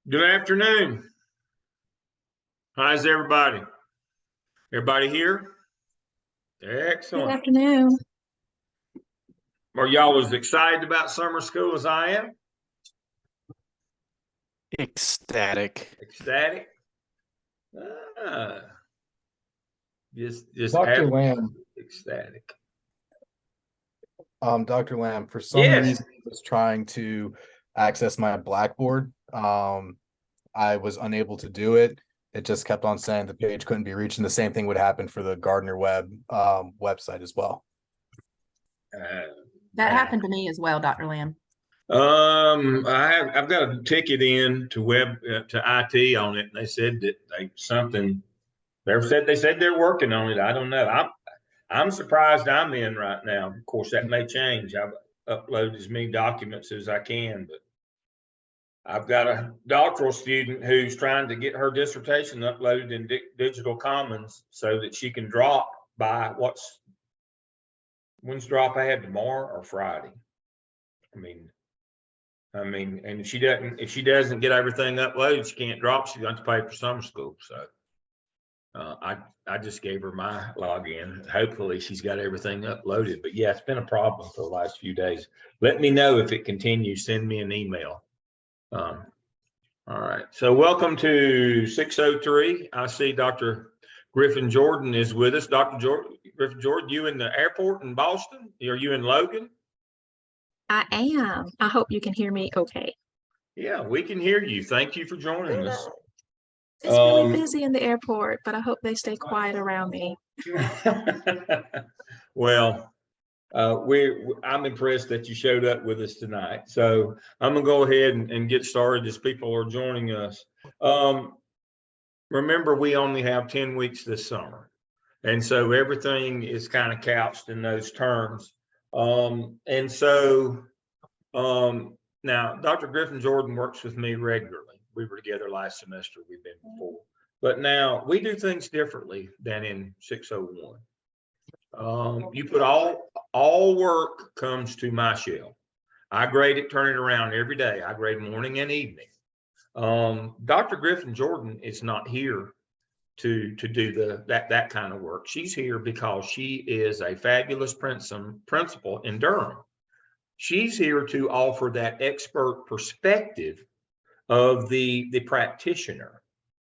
Good afternoon. How's everybody? Everybody here? Good Excellent. afternoon. Are y'all as excited about summer school as I am? Ecstatic. Ecstatic? Ah, just Dr. Lamb, ecstatic. Dr. Lamb, for some Yes. reason, I was trying to access my Blackboard. I was unable to do it. It just kept on saying the page couldn't be reached, and the same thing would happen for the Gardner Web website as well. That happened to me as well, Dr. Lamb. I've got a ticket in to IT on it. And they said that they said they're working on it. I don't know. I'm surprised I'm in right now. Of course, that may change. I've uploaded as many documents as I can, but I've got a doctoral student who's trying to get her dissertation uploaded in Digital Commons so that she can drop by when's drop I had tomorrow or Friday. I mean, and if she doesn't get everything uploaded, she can't drop. She's going to pay for summer school. So I just gave her my login. Hopefully she's got everything uploaded. But yeah, it's been a problem for the last few days. Let me know if it continues. Send me an email. All right. So welcome to 603. I see Dr. Griffin Jordan is with us. Dr. Griffin Jordan, you in the airport in Boston? Are you in Logan? I am. I hope you can hear me okay. Yeah, we can hear you. Thank you for joining us. It's really busy in the airport, but I hope they stay quiet around me. Well, I'm impressed that you showed up with us tonight. So I'm gonna go ahead and get started as people are joining us. Remember, we only have 10 weeks this summer. And so everything is kind of couched in those terms. Now Dr. Griffin Jordan works with me regularly. We were together last semester, we've been before. But now we do things differently than in 601. You put all work comes to my shell. I grade it, turn it around every day. I grade morning and evening. Dr. Griffin Jordan is not here to do that kind of work. She's here because she is a fabulous principal in Durham. She's here to offer that expert perspective of the practitioner.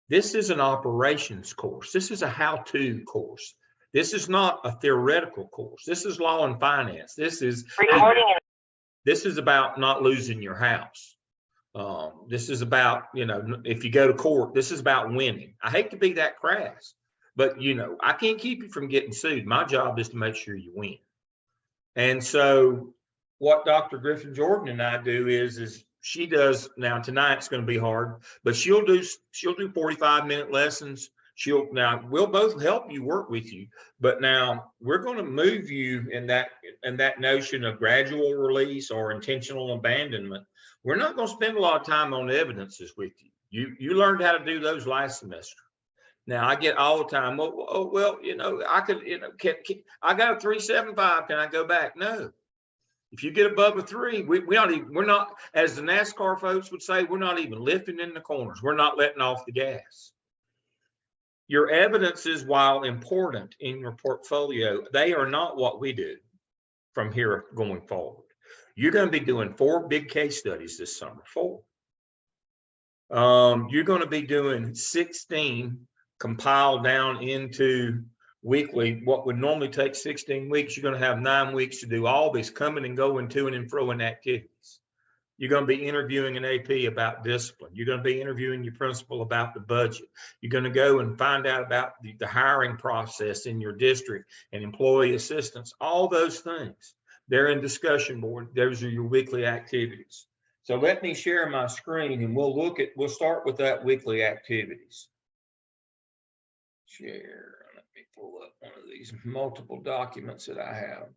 This is an operations course. This is a how-to course. This is not a theoretical course. This is law and finance. This is about not losing your house. This is about, if you go to court, this is about winning. I hate to be that crass, but I can't keep you from getting sued. My job is to make sure you win. And so what Dr. Griffin Jordan and I do is she does, now tonight's going to be hard, but she'll do 45-minute lessons. We'll both help you, work with you, but now we're going to move you in that notion of gradual release or intentional abandonment. We're not going to spend a lot of time on evidences with you. You learned how to do those last semester. Now I get all the time, I could, I got a 3.75. Can I go back? No. If you get above a 3, we're not, as the NASCAR folks would say, we're not even lifting in the corners. We're not letting off the gas. Your evidences, while important in your portfolio, they are not what we do from here going forward. You're going to be doing 4 big case studies this summer, 4. You're going to be doing 16 compiled down into weekly. What would normally take 16 weeks, you're going to have 9 weeks to do all these coming and going, to and fro activities. You're going to be interviewing an AP about discipline. You're going to be interviewing your principal about the budget. You're going to go and find out about the hiring process in your district and employee assistance, all those things. They're in discussion board. Those are your weekly activities. So let me share my screen and we'll start with that weekly activities. Share, let me pull up one of these multiple documents that I have.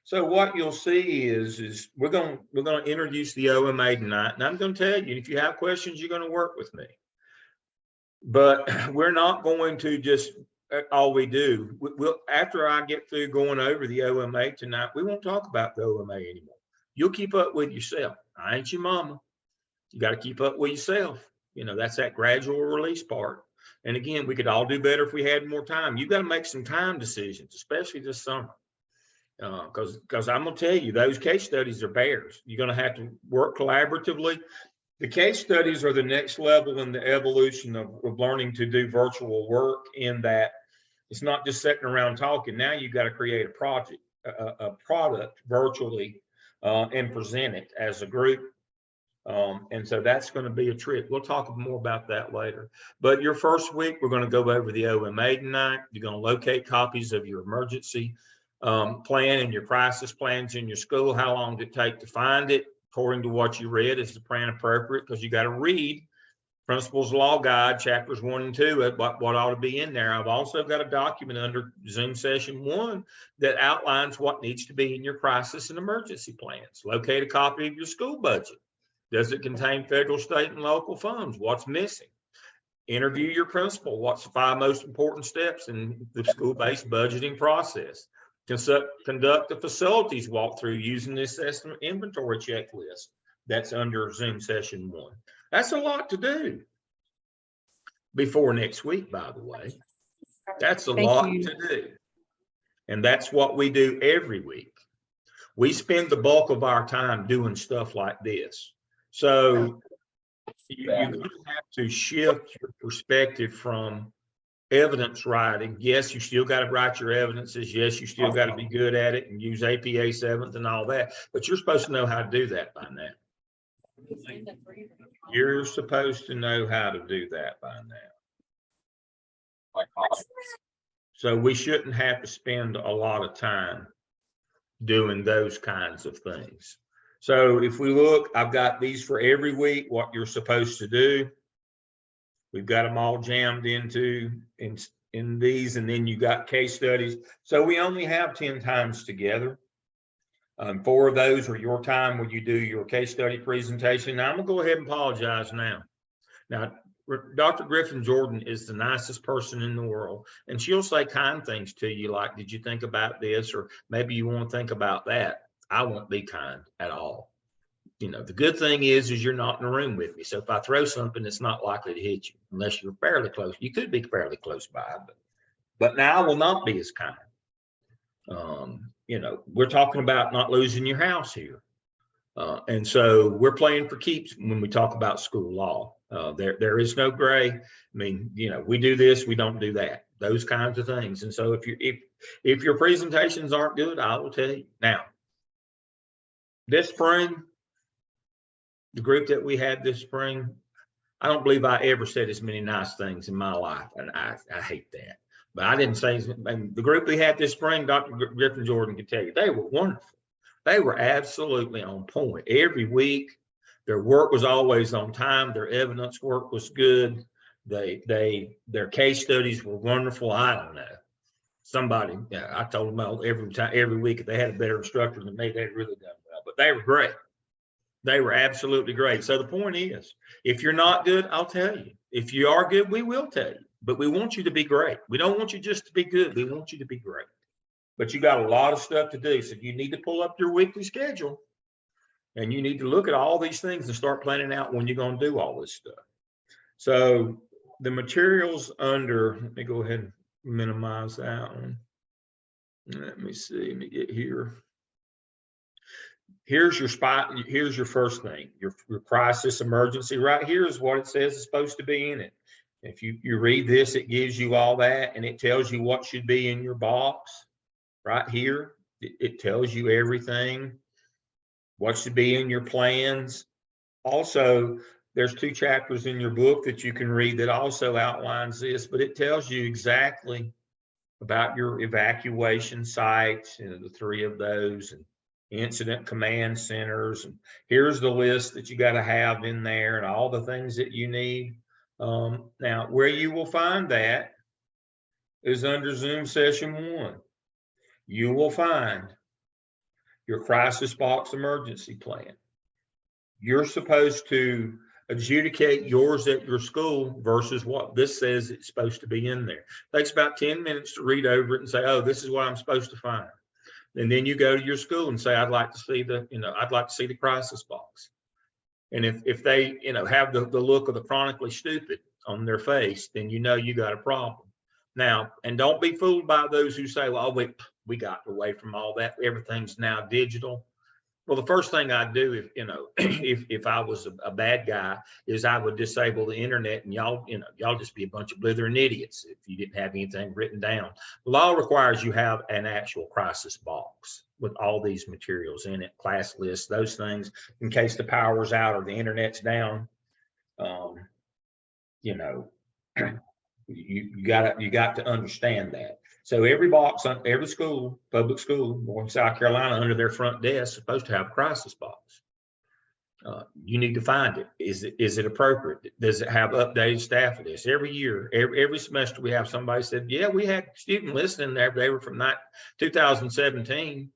So what you'll see is we're going to introduce the OMA tonight, and I'm going to tell you, if you have questions, you're going to work with me. But we're not going to just all we do. After I get through going over the OMA tonight, we won't talk about the OMA anymore. You'll keep up with yourself. I ain't your mama. You got to keep up with yourself. You know, that's that gradual release part. And again, we could all do better if we had more time. You've got to make some time decisions, especially this summer. Because I'm going to tell you, those case studies are bears. You're going to have to work collaboratively. The case studies are the next level in the evolution of learning to do virtual work, in that it's not just sitting around talking. Now you've got to create a project, a product virtually, and present it as a group. And so that's going to be a trick. We'll talk more about that later. But your first week, we're going to go over the OMA tonight. You're going to locate copies of your emergency plan and your crisis plans in your school. How long did it take to find it? According to what you read, is the plan appropriate? Because you got to read Principals Law Guide, chapters 1 and 2, what ought to be in there. I've also got a document under Zoom session 1 that outlines what needs to be in your crisis and emergency plans. Locate a copy of your school budget. Does it contain federal, state, and local funds? What's missing? Interview your principal. What's the 5 most important steps in the school-based budgeting process? Conduct a facilities walkthrough using the assessment inventory checklist that's under Zoom session 1. That's a lot to do before next week, by the way. That's a lot to do. And that's what we do every week. We spend the bulk of our time doing stuff like this. So you're going to have to shift your perspective from evidence writing. Yes, you still got to write your evidences. Yes, you still got to be good at it and use APA 7th and all that. But you're supposed to know how to do that by now. You're supposed to know how to do that by now. So we shouldn't have to spend a lot of time doing those kinds of things. So if we look, I've got these for every week, what you're supposed to do. We've got them all jammed into in these, and then you got case studies. So we only have 10 times together. 4 of those are your time when you do your case study presentation. Now I'm gonna go ahead and apologize now. Now, Dr. Griffin Jordan is the nicest person in the world, and she'll say kind things to you like, did you think about this? Or maybe you want to think about that. I won't be kind at all. You know, the good thing is you're not in the room with me. So if I throw something, it's not likely to hit you unless you're fairly close. You could be fairly close by, but now I will not be as kind. You know, we're talking about not losing your house here. And so we're playing for keeps when we talk about school law. There is no gray. I mean, you know, we do this, we don't do that, those kinds of things. And so if your presentations aren't good, I will tell you. Now, this spring, the group that we had this spring, I don't believe I ever said as many nice things in my life, and I hate that. But I didn't say, and the group we had this spring, Dr. Griffin Jordan could tell you, they were wonderful. They were absolutely on point every week. Their work was always on time. Their evidence work was good. Their case studies were wonderful. I don't know. Somebody, yeah, I told them every week if they had a better instructor than me, they'd really done well. But they were great. They were absolutely great. So the point is, if you're not good, I'll tell you. If you are good, we will tell you. But we want you to be great. We don't want you just to be good. We want you to be great. But you got a lot of stuff to do. So you need to pull up your weekly schedule and you need to look at all these things and start planning out when you're going to do all this stuff. So the materials under, let me go ahead and minimize that one. Let me see, let me get here. Here's your spot. Here's your first thing, your crisis emergency. Right here is what it says is supposed to be in it. If you read this, it gives you all that and it tells you what should be in your box. Right here, it tells you everything, what should be in your plans. Also, there's 2 chapters in your book that you can read that also outlines this, but it tells you exactly about your evacuation sites, you know, the 3 of those, and incident command centers. And here's the list that you got to have in there and all the things that you need. Now, where you will find that is under Zoom session 1. You will find your crisis box emergency plan. You're supposed to adjudicate yours at your school versus what this says it's supposed to be in there. It takes about 10 minutes to read over it and say, oh, this is what I'm supposed to find. And then you go to your school and say, I'd like to see the crisis box. And if they, have the look of the chronically stupid on their face, then you know you got a problem. Now, and don't be fooled by those who say, well, we got away from all that. Everything's now digital. Well, the first thing I'd do if I was a bad guy is I would disable the internet, and y'all just be a bunch of blithering idiots if you didn't have anything written down. The law requires you have an actual crisis box with all these materials in it, class lists, those things, in case the power's out or the internet's down. You got to understand that. So every box on every school, public school, in South Carolina, under their front desk, is supposed to have a crisis box. You need to find it. Is it appropriate? Does it have updated staff of this? Every year, every semester, we have somebody said, yeah, we had a student listening there, but they were from 2017.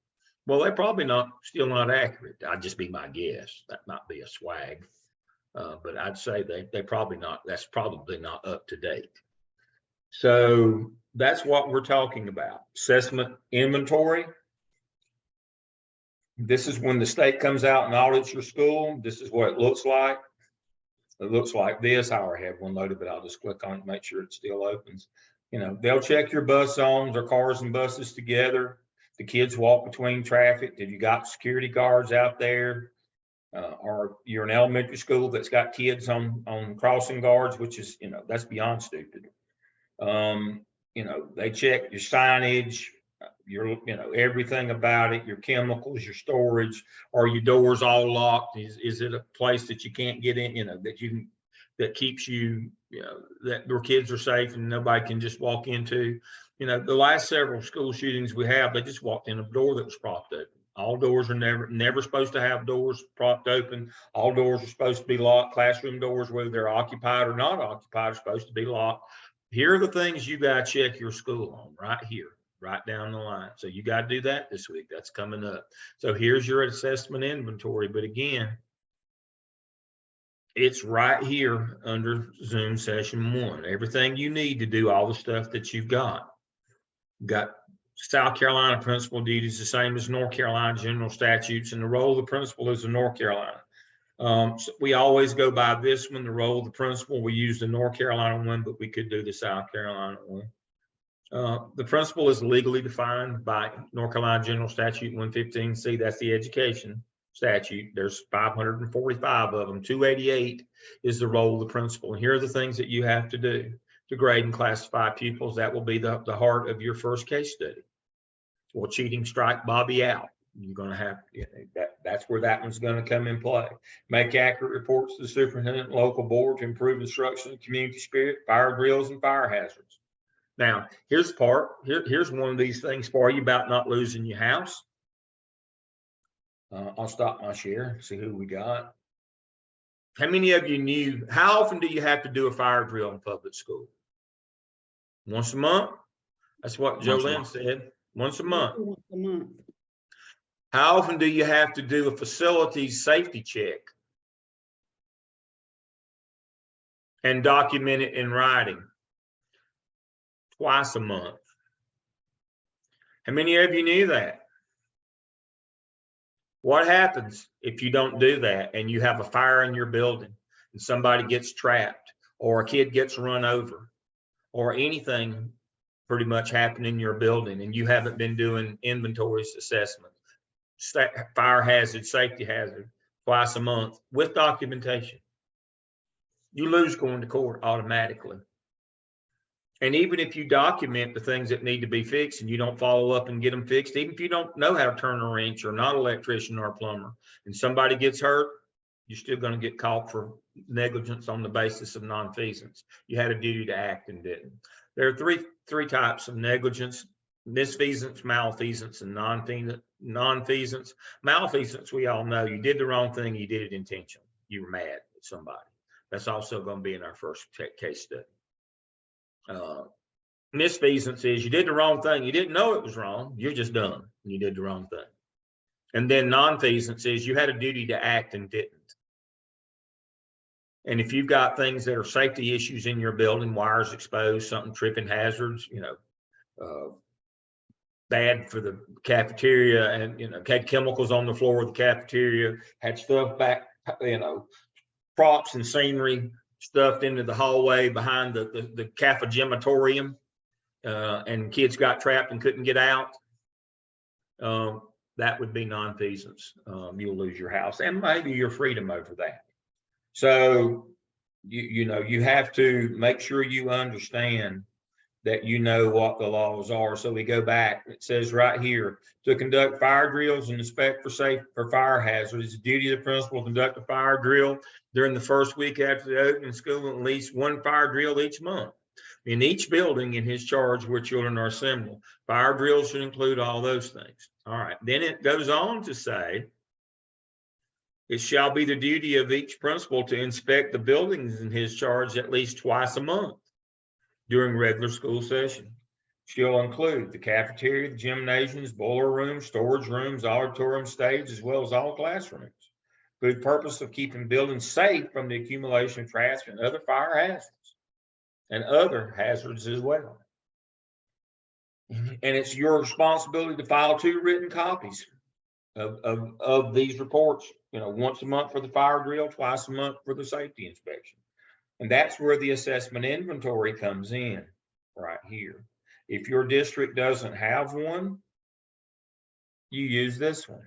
Well, they're probably still not accurate. I'd just be my guess. That might be a swag. But I'd say they probably not. That's probably not up to date. So that's what we're talking about. Assessment inventory. This is when the state comes out and audits your school. This is what it looks like. It looks like this. I already have one loaded, but I'll just click on it and make sure it still opens. They'll check your bus zones or cars and buses together. The kids walk between traffic. Have you got security guards out there? Or you're an elementary school that's got kids on crossing guards, which is, that's beyond stupid. They check your signage, your, everything about it, your chemicals, your storage. Are your doors all locked? Is it a place that you can't get in, that keeps you, that your kids are safe and nobody can just walk into? The last several school shootings we have, they just walked in a door that was propped open. All doors are never supposed to have doors propped open. All doors are supposed to be locked. Classroom doors, whether they're occupied or not occupied, are supposed to be locked. Here are the things you got to check your school on right here, right down the line. So you got to do that this week. That's coming up. So here's your assessment inventory. But again, it's right here under Zoom session 1. Everything you need to do all the stuff that you've got. Got South Carolina principal duties the same as North Carolina general statutes, and the role of the principal is in North Carolina. So we always go by this one, the role of the principal. We use the North Carolina one, but we could do the South Carolina one. The principal is legally defined by North Carolina General Statute 115C. That's the education statute. There's 545 of them. 288 is the role of the principal. And here are the things that you have to do to grade and classify pupils. That will be the heart of your first case study. Will cheating strike Bobby out? You're going to have that's where that one's going to come in play. Make accurate reports to the superintendent and local board to improve instruction and community spirit, fire drills, and fire hazards. Now, here's the part. Here's one of these things for you about not losing your house. I'll stop my share, see who we got. How many of you knew, how often do you have to do a fire drill in public school? Once a month? That's what Jolene said. Once a month. Once a month. How often do you have to do a facilities safety check and document it in writing? Twice a month. How many of you knew that? What happens if you don't do that and you have a fire in your building and somebody gets trapped or a kid gets run over or anything pretty much happened in your building and you haven't been doing inventories assessment, fire hazard, safety hazard twice a month with documentation? You lose going to court automatically. And even if you document the things that need to be fixed and you don't follow up and get them fixed, even if you don't know how to turn a wrench or not an electrician or a plumber, and somebody gets hurt, you're still going to get caught for negligence on the basis of nonfeasance. You had a duty to act and didn't. There are three types of negligence: misfeasance, malfeasance, and nonfeasance. Malfeasance, we all know, you did the wrong thing, you did it intentionally. You were mad at somebody. That's also going to be in our first case study. Misfeasance is you did the wrong thing. You didn't know it was wrong. You're just dumb. You did the wrong thing. And then nonfeasance is you had a duty to act and didn't. And if you've got things that are safety issues in your building, wires exposed, something tripping hazards, bad for the cafeteria, and had chemicals on the floor of the cafeteria, had stuff back, props and scenery stuffed into the hallway behind the cafegematorium, and kids got trapped and couldn't get out, that would be nonfeasance. You'll lose your house and maybe your freedom over that. So, you have to make sure you understand that you know what the laws are. So we go back, it says right here, to conduct fire drills and inspect for fire hazards. It's the duty of the principal to conduct a fire drill during the first week after the opening of school, and at least one fire drill each month. In each building in his charge where children are assembled, fire drills should include all those things. All right, then it goes on to say, it shall be the duty of each principal to inspect the buildings in his charge at least twice a month during regular school session. She'll include the cafeteria, the gymnasiums, boiler rooms, storage rooms, auditorium stage, as well as all classrooms, for the purpose of keeping buildings safe from the accumulation of trash and other fire hazards and other hazards as well. And it's your responsibility to file 2 written copies of these reports, once a month for the fire drill, twice a month for the safety inspection. And that's where the assessment inventory comes in, right here. If your district doesn't have one, you use this one.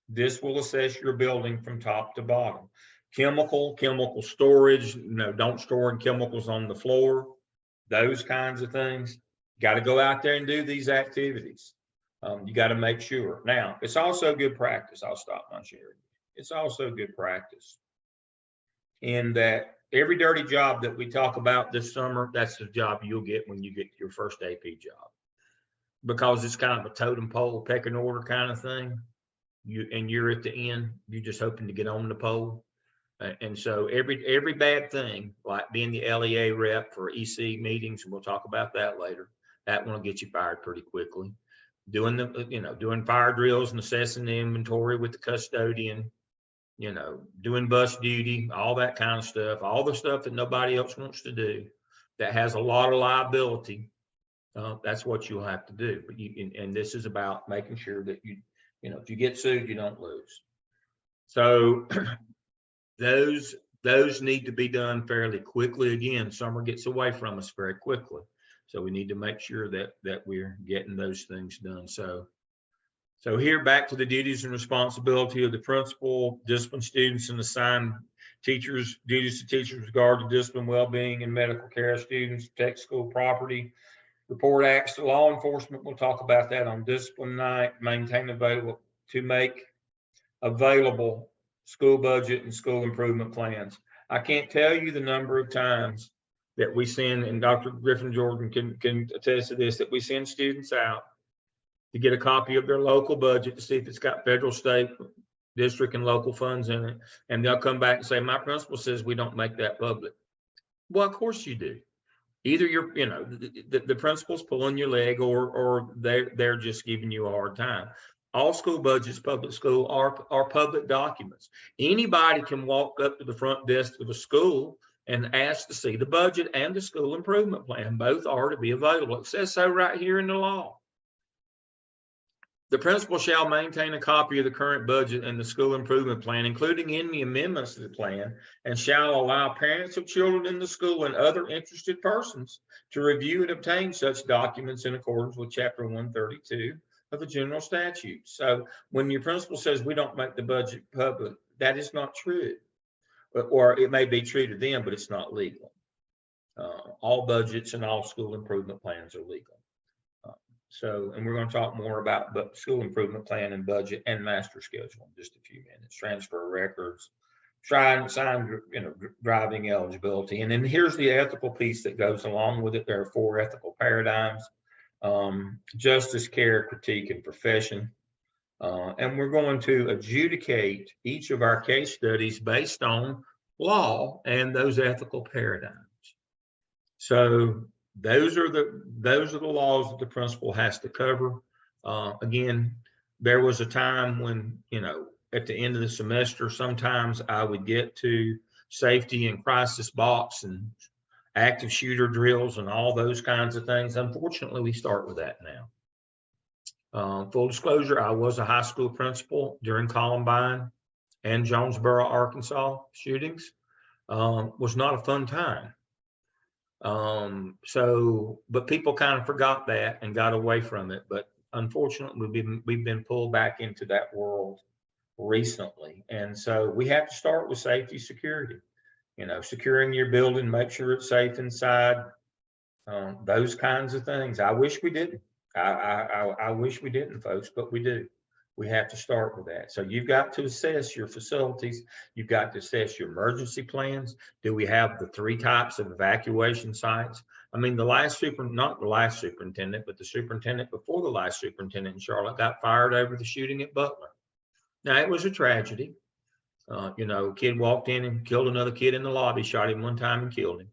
This will assess your building from top to bottom. Chemical storage, don't store chemicals on the floor, those kinds of things. Got to go out there and do these activities. You got to make sure. Now, it's also good practice. I'll stop my sharing. It's also good practice in that every dirty job that we talk about this summer, that's the job you'll get when you get your first AP job, because it's kind of a totem pole, pecking order kind of thing. You're at the end, you're just hoping to get on the pole. And so every bad thing, like being the LEA rep for EC meetings, and we'll talk about that later, that one will get you fired pretty quickly. Doing fire drills and assessing the inventory with the custodian, doing bus duty, all that kind of stuff, all the stuff that nobody else wants to do, that has a lot of liability. That's what you'll have to do. But and this is about making sure that if you get sued, you don't lose. So those need to be done fairly quickly. Again, summer gets away from us very quickly. So we need to make sure that we're getting those things done. So here, back to the duties and responsibility of the principal, discipline students and assign teachers, duties to teachers with regard to discipline, well-being, and medical care of students, protect school property, report acts to law enforcement. We'll talk about that on discipline night. Maintain available to make available school budget and school improvement plans. I can't tell you the number of times that we send, and Dr. Griffin Jordan can attest to this, that we send students out to get a copy of their local budget to see if it's got federal, state, district, and local funds in it. And they'll come back and say, my principal says we don't make that public. Well, of course you do. Either the principal's pulling your leg, or they're just giving you a hard time. All school budgets, public school, are public documents. Anybody can walk up to the front desk of a school and ask to see the budget and the school improvement plan. Both are to be available. It says so right here in the law. The principal shall maintain a copy of the current budget and the school improvement plan, including any amendments to the plan, and shall allow parents of children in the school and other interested persons to review and obtain such documents in accordance with Chapter 132 of the general statutes. So when your principal says we don't make the budget public, that is not true. Or it may be true to them, but it's not legal. All budgets and all school improvement plans are legal. And we're going to talk more about the school improvement plan and budget and master schedule in just a few minutes. Transfer records, sign, driving eligibility. And then here's the ethical piece that goes along with it. There are 4 ethical paradigms: justice, care, critique, and profession. And we're going to adjudicate each of our case studies based on law and those ethical paradigms. So those are the laws that the principal has to cover. Again, there was a time when, at the end of the semester, sometimes I would get to safety and crisis box and active shooter drills and all those kinds of things. Unfortunately, we start with that now. Full disclosure, I was a high school principal during Columbine. and Jonesboro, Arkansas shootings was not a fun time. But people kind of forgot that and got away from it. But unfortunately, we've been pulled back into that world recently. And so we have to start with safety, security, securing your building, make sure it's safe inside, those kinds of things. I wish we didn't. I wish we didn't, folks, but we do. We have to start with that. So you've got to assess your facilities. You've got to assess your emergency plans. Do we have the 3 types of evacuation sites? I mean, not the last superintendent, but the superintendent before the last superintendent in Charlotte got fired over the shooting at Butler. Now, it was a tragedy. A kid walked in and killed another kid in the lobby, shot him one time and killed him.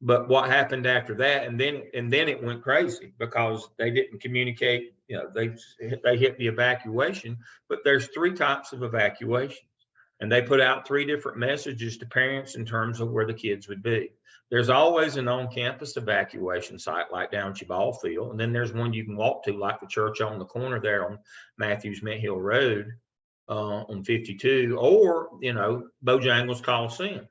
But what happened after that, and then it went crazy because they didn't communicate. They hit the evacuation, but there's 3 types of evacuations, and they put out 3 different messages to parents in terms of where the kids would be. There's always an on-campus evacuation site like down at your ball field, and then there's one you can walk to, like the church on the corner there on Matthews Mint Hill Road on 52, or Bojangles Coliseum.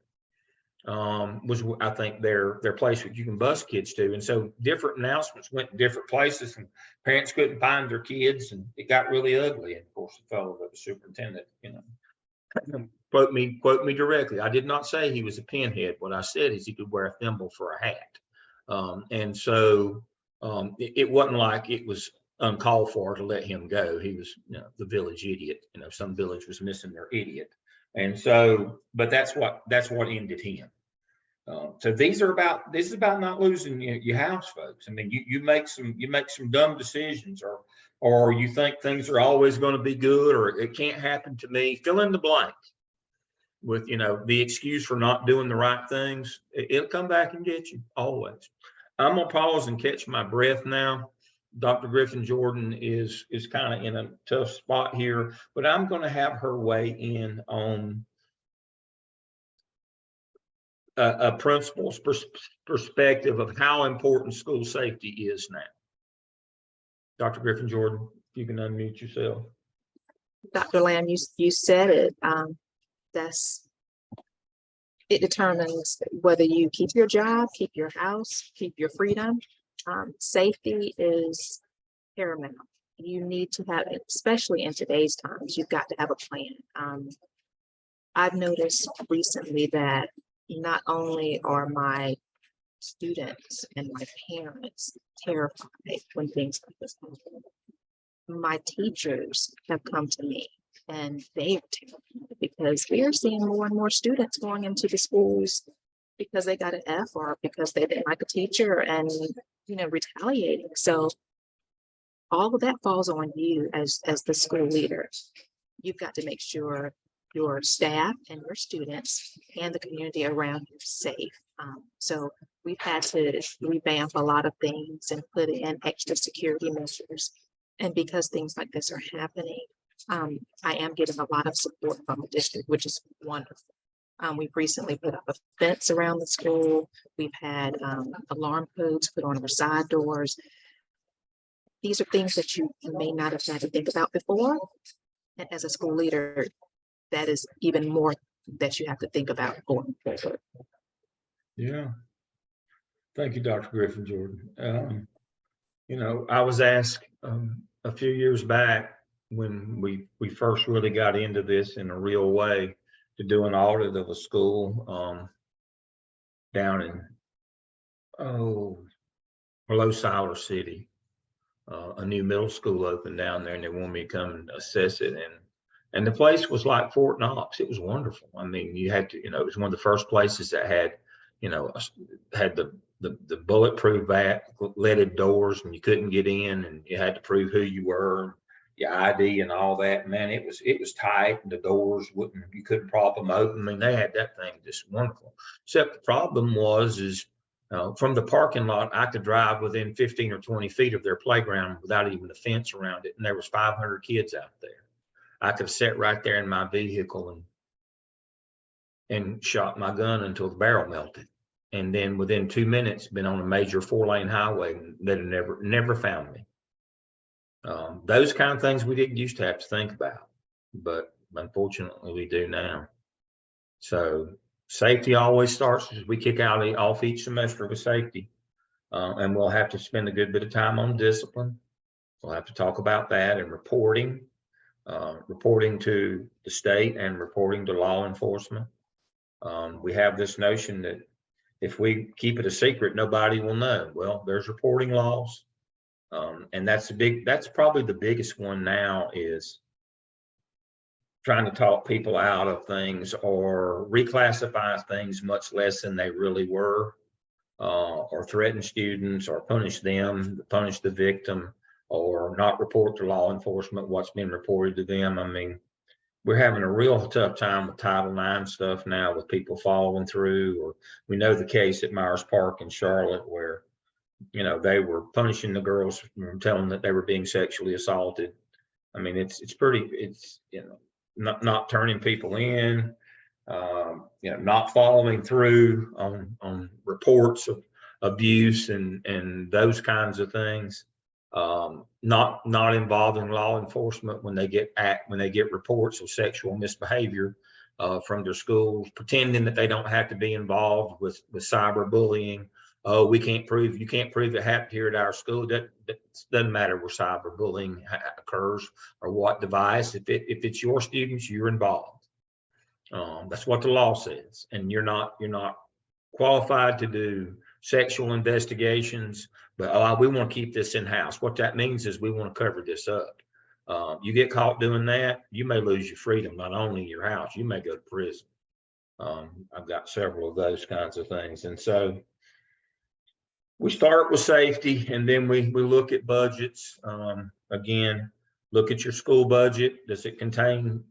Was I think their place that you can bus kids to. And so different announcements went to different places and parents couldn't find their kids and it got really ugly. And of course the fellow that was superintendent, quote me directly. I did not say he was a pinhead. What I said is he could wear a thimble for a hat. It wasn't like it was uncalled for to let him go. He was the village idiot. Some village was missing their idiot. And so, but that's what ended him. So this is about not losing your house, folks. I mean, you make some dumb decisions, or you think things are always going to be good, or it can't happen to me. Fill in the blank with the excuse for not doing the right things. It'll come back and get you always. I'm gonna pause and catch my breath now. Dr. Griffin Jordan is kind of in a tough spot here, but I'm going to have her weigh in on a principal's perspective of how important school safety is now. Dr. Griffin Jordan, if you can unmute yourself. Dr. Lamb, you said it. It determines whether you keep your job, keep your house, keep your freedom. Safety is paramount. You need to have, especially in today's times, you've got to have a plan. I've noticed recently that not only are my students and my parents terrified when things like this happen, my teachers have come to me and they are terrified because we are seeing more and more students going into the schools because they got an F or because they didn't like a teacher and retaliating. So all of that falls on you as the school leader. You've got to make sure your staff and your students and the community around you are safe. So we've had to revamp a lot of things and put in extra security measures. And because things like this are happening, I am getting a lot of support from the district, which is wonderful. We've recently put up a fence around the school. We've had alarm codes put on our side doors. These are things that you may not have had to think about before. And as a school leader, that is even more that you have to think about going forward. Yeah. Thank you, Dr. Griffin Jordan. I was asked a few years back when we first really got into this in a real way to do an audit of a school down in below Siler City. A new middle school opened down there and they wanted me to come and assess it. And the place was like Fort Knox. It was wonderful. I mean, you had to, it was one of the first places that had, had the bulletproof leaded doors and you couldn't get in and you had to prove who you were, your ID and all that. Man, it was tight and the doors you couldn't prop them open. I mean, they had that thing just wonderful. Except the problem is from the parking lot, I could drive within 15 or 20 feet of their playground without even a fence around it. And there was 500 kids out there. I could have sat right there in my vehicle and shot my gun until the barrel melted. And then within 2 minutes, been on a major 4-lane highway that had never found me. Those kind of things we didn't used to have to think about. But Unfortunately, we do now. So safety always starts as we kick out off each semester with safety. And we'll have to spend a good bit of time on discipline. We'll have to talk about that and reporting, reporting to the state and reporting to law enforcement. We have this notion that if we keep it a secret, nobody will know. Well, there's reporting laws. And that's probably the biggest one now, is trying to talk people out of things or reclassify things much less than they really were, or threaten students or punish them, punish the victim, or not report to law enforcement what's been reported to them. I mean, we're having a real tough time with Title IX stuff now, with people following through. Or we know the case at Myers Park in Charlotte where, you know, they were punishing the girls, telling them that they were being sexually assaulted. I mean, it's you know, not turning people in, you know, not following through on reports of abuse and those kinds of things. Not involving law enforcement when they get reports of sexual misbehavior from their schools, pretending that they don't have to be involved with cyberbullying. Oh, you can't prove it happened here at our school. That doesn't matter where cyberbullying occurs or what device. If it's your students, you're involved. That's what the law says, and you're not qualified to do sexual investigations. But we want to keep this in house. What that means is we want to cover this up. You get caught doing that, you may lose your freedom, not only in your house, you may go to prison. I've got several of those kinds of things, and so we start with safety, and then we look at budgets. Again, look at your school budget. Does it contain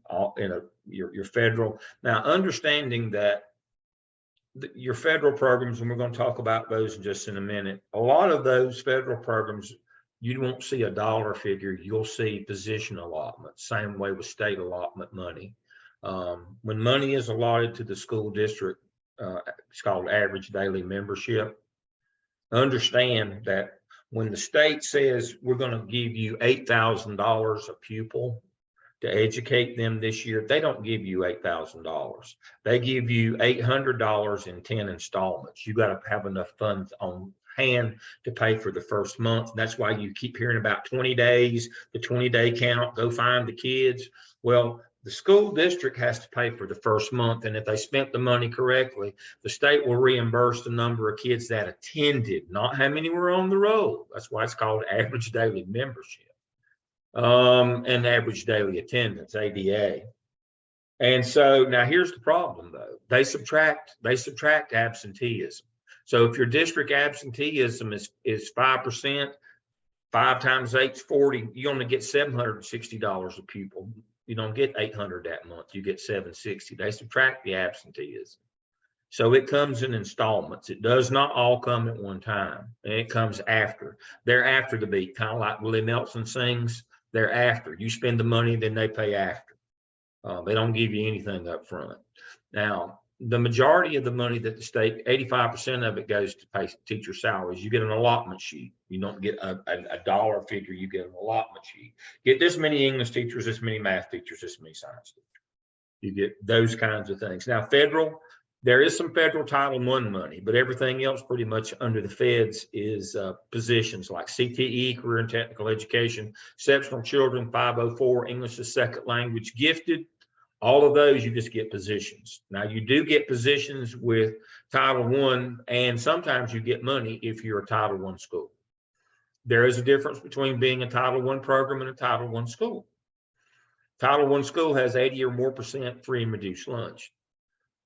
your federal? Now, understanding that your federal programs, and we're going to talk about those just in a minute, a lot of those federal programs, you won't see a dollar figure. You'll see position allotment. Same way with state allotment money. When money is allotted to the school district, it's called average daily membership. Understand that when the state says we're going to give you $8,000 a pupil to educate them this year, they don't give you $8,000. They give you $800 in 10 installments. You got to have enough funds on hand to pay for the first month. And that's why you keep hearing about 20 days, the 20-day count, go find the kids. Well, the school district has to pay for the first month. And if they spent the money correctly, the state will reimburse the number of kids that attended, not how many were on the roll. That's why it's called average daily membership. And average daily attendance, ADA. And so now here's the problem though. They subtract absenteeism. So if your district absenteeism is 5%, 5 times 8 is 40, you only get $760 a pupil. You don't get 800 that month, you get 760. They subtract the absenteeism. So it comes in installments. It does not all come at one time. And it comes after. They're after the beat, kind of like Willie Nelson sings. They're after. You spend the money, then they pay after. They don't give you anything up front. Now, the majority of the money that the state, 85% of it goes to pay teacher salaries. You get an allotment sheet. You don't get a dollar figure. You get an allotment sheet. Get this many English teachers, this many math teachers, this many science teachers. You get those kinds of things. Now, federal, there is some federal Title I money, but everything else pretty much under the feds is positions like CTE, career and technical education, exceptional children, 504, English as second language, gifted. All of those, you just get positions. Now, you do get positions with Title I, and sometimes you get money if you're a Title I school. There is a difference between being a Title I program and a Title I school. Title I school has 80 or more % free and reduced lunch.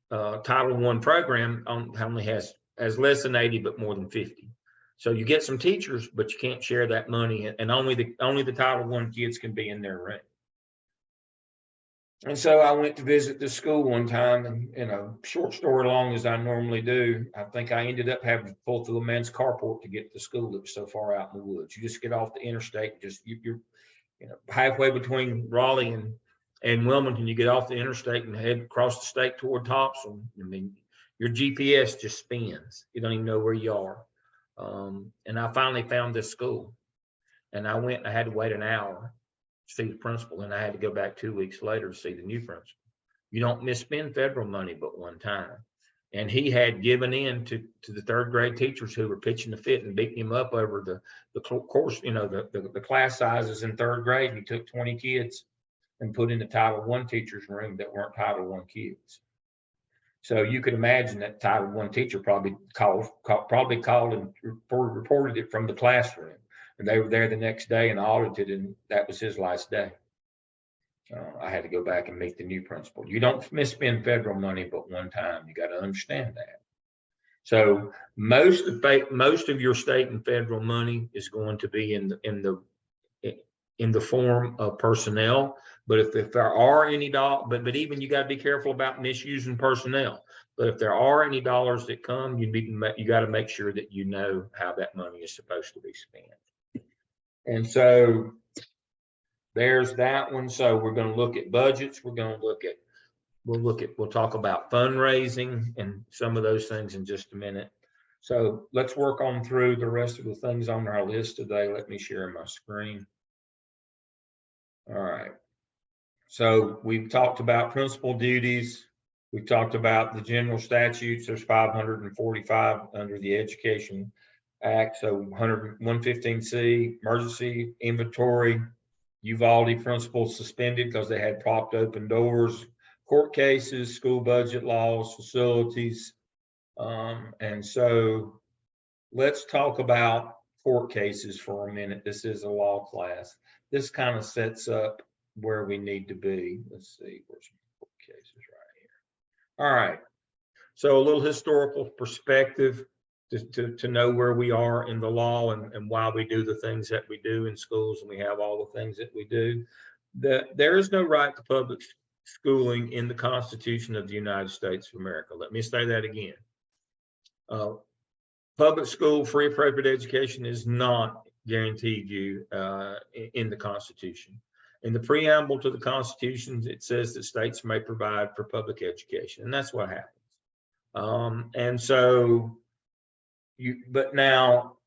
Title I program only has less than 80, but more than 50. So you get some teachers, but you can't share that money, and only the Title I kids can be in their room. And so I went to visit the school one time, and short story long as I normally do, I think I ended up having to pull through a man's carport to get to the school. It was so far out in the woods. You just get off the interstate, you're halfway between Raleigh and Wilmington. You get off the interstate and head across the state toward Thompson. I mean, your GPS just spins. You don't even know where you are. And I finally found this school, and I went and I had to wait an hour. see the principal, and I had to go back 2 weeks later to see the new principal. You don't misspend federal money but one time. And he had given in to the third grade teachers who were pitching the fit and beating him up over the course, the class sizes in third grade. He took 20 kids and put in the Title I teachers' room that weren't Title I kids. So you could imagine that Title I teacher probably called and reported it from the classroom. And they were there the next day and audited, and that was his last day. I had to go back and meet the new principal. You don't misspend federal money but one time. You got to understand that. So most of your state and federal money is going to be in the form of personnel. But if there are any dollars, but even you got to be careful about misusing personnel. But if there are any dollars that come, you got to make sure that you know how that money is supposed to be spent. And so there's that one. So we're going to look at budgets. We'll talk about fundraising and some of those things in just a minute. So let's work on through the rest of the things on our list today. Let me share my screen. All right. So we've talked about principal duties. We've talked about the general statutes. There's 545 under the Education Act. So 115C, emergency inventory, Uvalde principals suspended because they had propped open doors, court cases, school budget laws, facilities. And so let's talk about court cases for a minute. This is a law class. This kind of sets up where we need to be. Let's see, where's my court cases right here. All right. So a little historical perspective to know where we are in the law and why we do the things that we do in schools, and we have all the things that we do. There is no right to public schooling in the Constitution of the United States of America. Let me say that again. Public school, free appropriate education is not guaranteed you in the Constitution. In the preamble to the Constitution, it says that states may provide for public education, and that's what happens. And so but now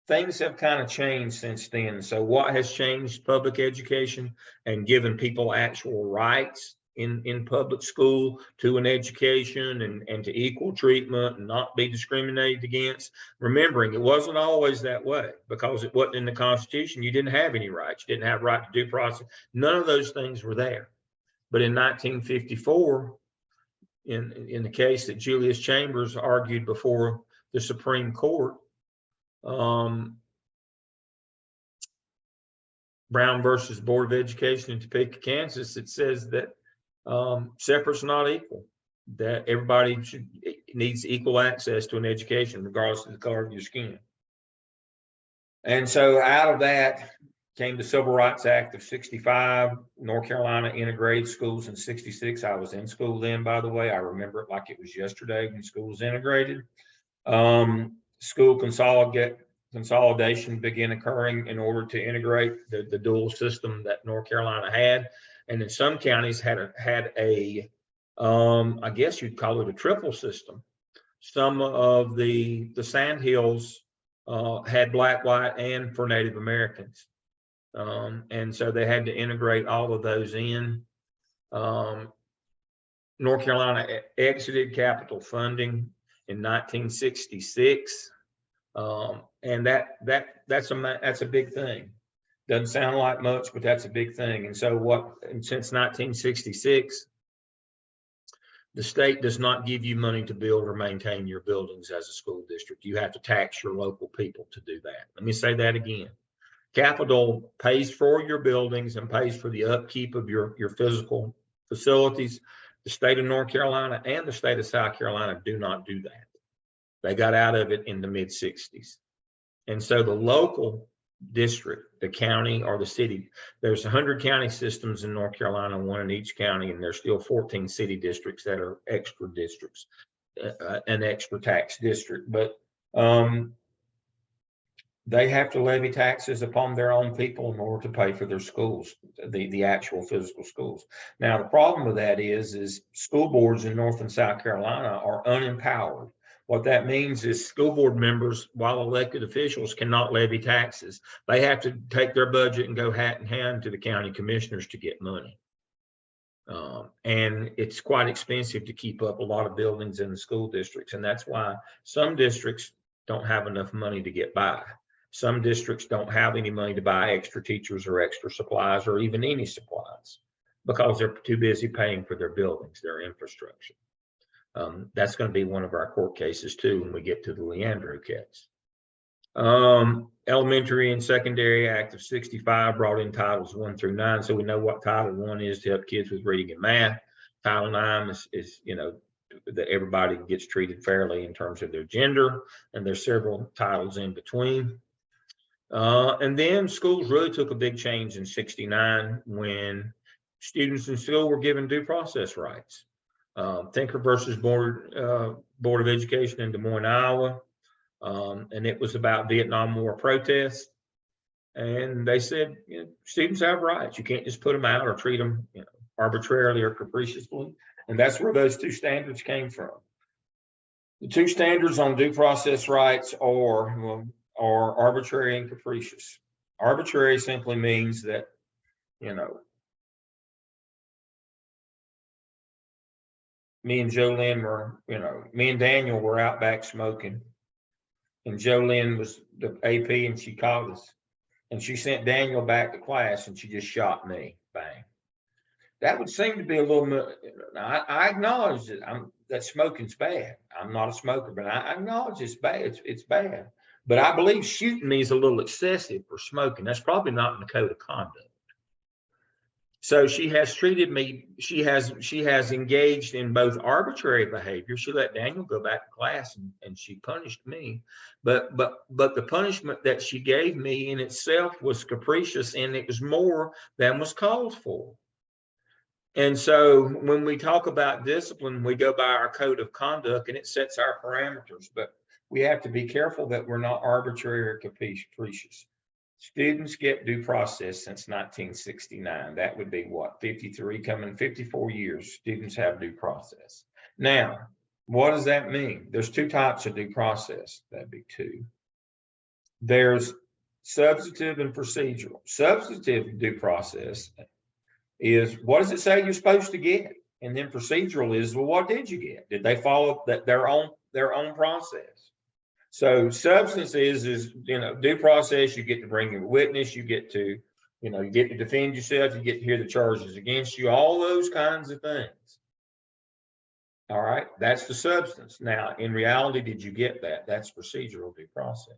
things have kind of changed since then. So what has changed public education and given people actual rights in public school to an education and to equal treatment and not be discriminated against? Remembering it wasn't always that way, because it wasn't in the Constitution. You didn't have any rights. You didn't have right to due process. None of those things were there. But in 1954, in the case that Julius Chambers argued before the Supreme Court, Brown versus Board of Education in Topeka, Kansas, it says that separate's not equal, that everybody needs equal access to an education regardless of the color of your skin. And so out of that came the Civil Rights Act of 65. North Carolina integrated schools in 66. I was in school then, by the way. I remember it like it was yesterday when school was integrated. School consolidation began occurring in order to integrate the dual system that North Carolina had. And in some counties had a I guess you'd call it a triple system. Some of the Sandhills had Black, white, and for Native Americans. And so they had to integrate all of those in. North Carolina exited capital funding in 1966. And that's a big thing. Doesn't sound like much, but that's a big thing. And so since 1966, the state does not give you money to build or maintain your buildings as a school district. You have to tax your local people to do that. Let me say that again. Capital pays for your buildings and pays for the upkeep of your physical facilities. The state of North Carolina and the state of South Carolina do not do that. They got out of it in the mid-60s. And so the local district, the county or the city, there's 100 county systems in North Carolina, one in each county, and there's still 14 city districts that are extra districts, an extra tax district. But they have to levy taxes upon their own people in order to pay for their schools, the actual physical schools. Now, the problem with that is school boards in North and South Carolina are unempowered. What that means is school board members, while elected officials, cannot levy taxes. They have to take their budget and go hat in hand to the county commissioners to get money. And it's quite expensive to keep up a lot of buildings in the school districts. And that's why some districts don't have enough money to get by. Some districts don't have any money to buy extra teachers or extra supplies or even any supplies because they're too busy paying for their buildings, their infrastructure. That's going to be one of our court cases too when we get to the Leandro case. Elementary and Secondary Act of 65 brought in titles 1 through 9. So we know what Title 1 is to help kids with reading and math. Title 9 is that everybody gets treated fairly in terms of their gender, and there's several titles in between. And then schools really took a big change in 69 when students in school were given due process rights. Tinker versus Board of Education in Des Moines, Iowa. And it was about Vietnam War protests. And they said, students have rights. You can't just put them out or treat them arbitrarily or capriciously. And that's where those two standards came from. The two standards on due process rights are arbitrary and capricious. Arbitrary simply means that, me and Daniel were out back smoking. And Jolynn was the AP and she called us. And she sent Daniel back to class and she just shot me. Bang. That would seem to be a little, I acknowledge that smoking's bad. I'm not a smoker, but I acknowledge it's bad. It's bad. But I believe shooting me is a little excessive for smoking. That's probably not in the code of conduct. So she has treated me, she has engaged in both arbitrary behavior. She let Daniel go back to class and she punished me. But the punishment that she gave me in itself was capricious and it was more than was called for. And so when we talk about discipline, we go by our code of conduct and it sets our parameters, but we have to be careful that we're not arbitrary or capricious. Students get due process since 1969. That would be what, 53, coming 54 years, students have due process. Now, what does that mean? There's two types of due process. That'd be two. There's substantive and procedural. Substantive due process is, what does it say you're supposed to get? And then procedural is, well, what did you get? Did they follow their own process? So substance is due process. You get to bring your witness. You get to, you get to defend yourself. You get to hear the charges against you. All those kinds of things. All right, that's the substance. Now, in reality, did you get that? That's procedural due process.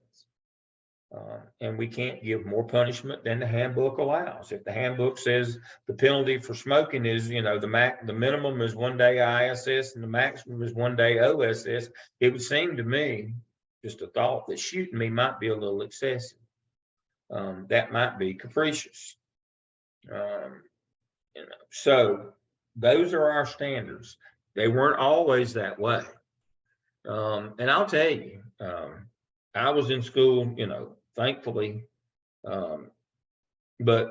And we can't give more punishment than the handbook allows. If the handbook says the penalty for smoking is, the minimum is 1 day ISS and the maximum is 1 day OSS, it would seem to me, just a thought, that shooting me might be a little excessive. That might be capricious. So those are our standards. They weren't always that way. And I'll tell you, I was in school, thankfully, but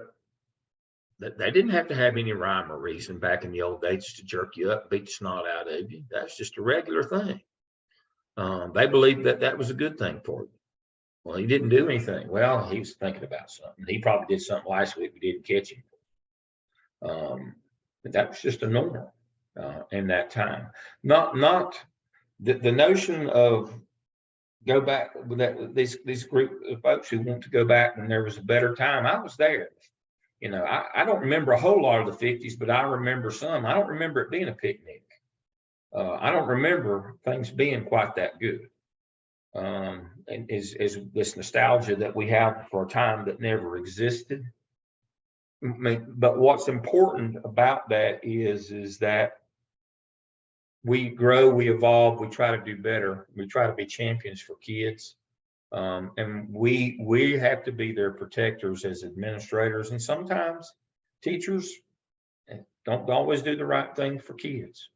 they didn't have to have any rhyme or reason back in the old days to jerk you up, beat the snot out of you. That's just a regular thing. They believed that was a good thing for you. Well, he didn't do anything. Well, he was thinking about something. He probably did something last week we didn't catch him. But that was just a norm in that time. Not the notion of go back with that, these group of folks who want to go back when there was a better time. I was there. I don't remember a whole lot of the 50s, but I remember some. I don't remember it being a picnic. I don't remember things being quite that good. And is this nostalgia that we have for a time that never existed. But what's important about that is that we grow, we evolve, we try to do better, we try to be champions for kids. And we have to be their protectors as administrators. And sometimes teachers don't always do the right thing for kids.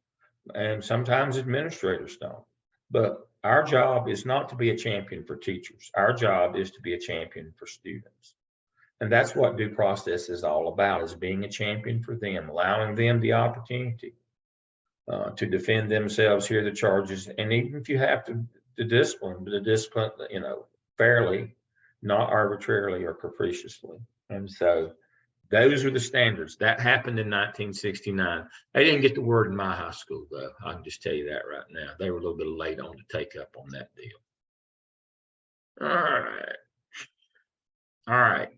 And sometimes administrators don't. But our job is not to be a champion for teachers. Our job is to be a champion for students. And that's what due process is all about, is being a champion for them, allowing them the opportunity to defend themselves, hear the charges, and even if you have to discipline, but the discipline, fairly, not arbitrarily or capriciously. And so those are the standards. That happened in 1969. They didn't get the word in my high school, though. I can just tell you that right now. They were a little bit late on to take up on that deal. All right. All right.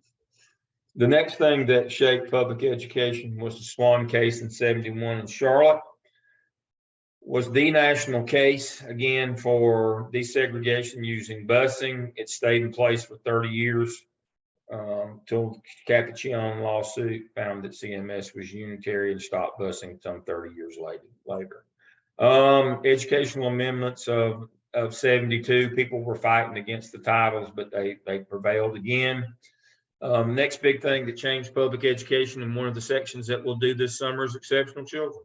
The next thing that shaped public education was the Swan case in 71 in Charlotte. Was the national case, again, for desegregation using busing. It stayed in place for 30 years till Capuchon lawsuit found that CMS was unitary and stopped busing some 30 years later. Educational amendments of 72, people were fighting against the titles, but they prevailed again. Next big thing that changed public education, and one of the sections that we'll do this summer, is exceptional children.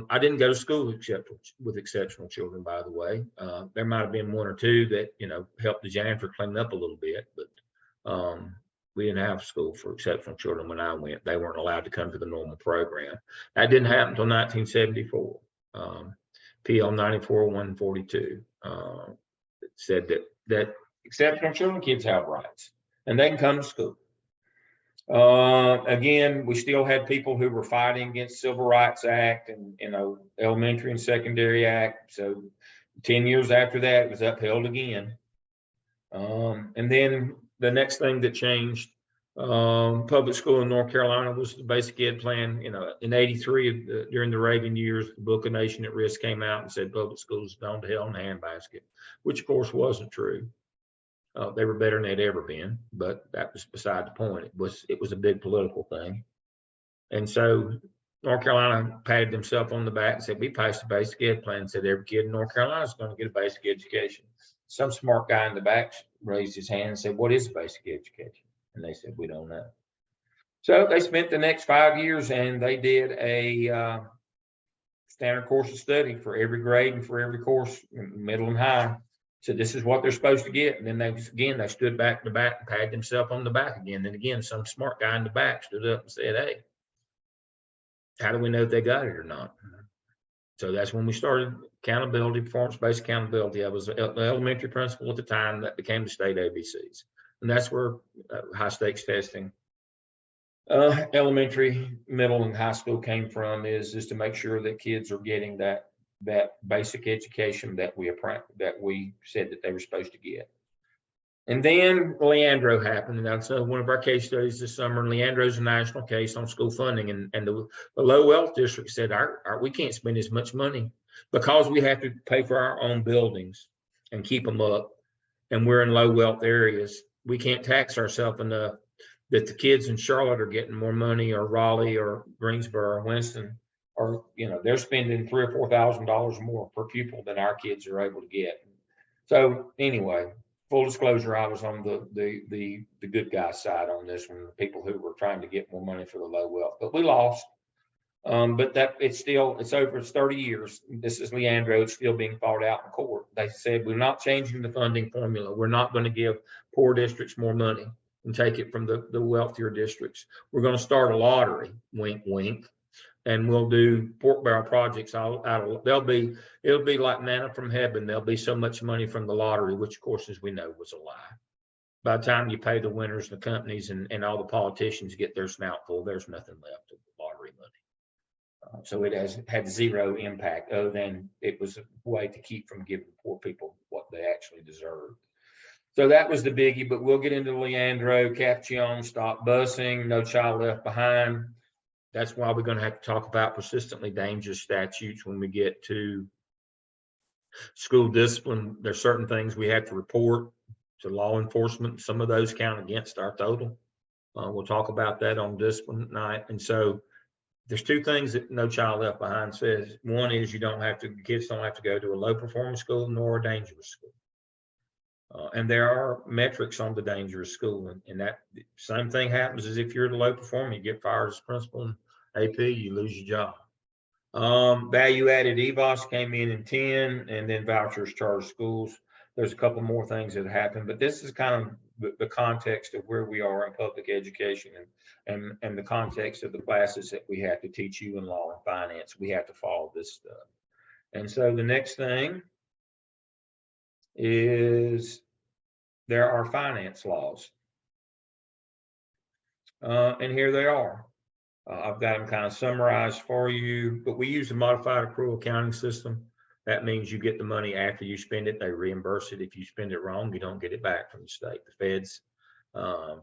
I didn't go to school with exceptional children, by the way. There might have been one or two that, helped the janitor clean up a little bit, but we didn't have school for exceptional children when I went. They weren't allowed to come to the normal program. That didn't happen until 1974. PL 94-142 said that exceptional children kids have rights and they can come to school. Again, we still had people who were fighting against Civil Rights Act and, Elementary and Secondary Act. So 10 years after that, it was upheld again. And then the next thing that changed public school in North Carolina was the basic ed plan. In 83, during the Reagan years, the book, A Nation at Risk, came out and said public schools gone to hell in a handbasket, which of course wasn't true. They were better than they'd ever been, but that was beside the point. It was a big political thing. And so North Carolina patted themselves on the back and said, we passed a basic ed plan and said every kid in North Carolina is going to get a basic education. Some smart guy in the back raised his hand and said, what is a basic education? And they said, we don't know. So they spent the next 5 years and they did a standard course of study for every grade and for every course, middle and high. So this is what they're supposed to get. And then they stood back to back and patted themselves on the back again. Then again, some smart guy in the back stood up and said, hey, how do we know if they got it or not? So that's when we started accountability, performance-based accountability. I was the elementary principal at the time that became the state ABCs. And that's where high stakes testing, elementary, middle, and high school came from, is to make sure that kids are getting that basic education that we said that they were supposed to get. And then Leandro happened, and that's one of our case studies this summer. And Leandro's a national case on school funding, and the low wealth district said, we can't spend as much money because we have to pay for our own buildings and keep them up, and we're in low wealth areas. We can't tax ourselves enough that the kids in Charlotte are getting more money, or Raleigh or Greensboro or Winston, or they're spending $3,000 or $4,000 more per pupil than our kids are able to get. So anyway, full disclosure, I was on the good guy side on this one, the people who were trying to get more money for the low wealth, but we lost. But it's 30 years. This is Leandro. It's still being fought out in court. They said, we're not changing the funding formula. We're not going to give poor districts more money and take it from the wealthier districts. We're going to start a lottery, wink, wink, and we'll do pork barrel projects it'll be like manna from heaven. There'll be so much money from the lottery, which of course, as we know, was a lie. By the time you pay the winners, the companies and all the politicians get their snout full, there's nothing left of the lottery money. So it has had zero impact, other than it was a way to keep from giving poor people what they actually deserved. So that was the biggie, but we'll get into Leandro, Capuchon, stop busing, no child left behind. That's why we're going to have to talk about persistently dangerous statutes when we get to school discipline. There's certain things we have to report to law enforcement. Some of those count against our total. We'll talk about that on discipline night. And so there's two things that No Child Left Behind says. One is kids don't have to go to a low performing school nor a dangerous school. And there are metrics on the dangerous school, and that same thing happens as if you're the low performer, you get fired as principal and AP, you lose your job. Value added EVOS came in 10, and then vouchers charged schools. There's a couple more things that happened, but this is kind of the context of where we are in public education and the context of the classes that we have to teach you in law and finance. We have to follow this stuff. And so the next thing is there are finance laws. And here they are. I've got them kind of summarized for you, but we use the modified accrual accounting system. That means you get the money after you spend it. They reimburse it. If you spend it wrong, you don't get it back from the state. The feds,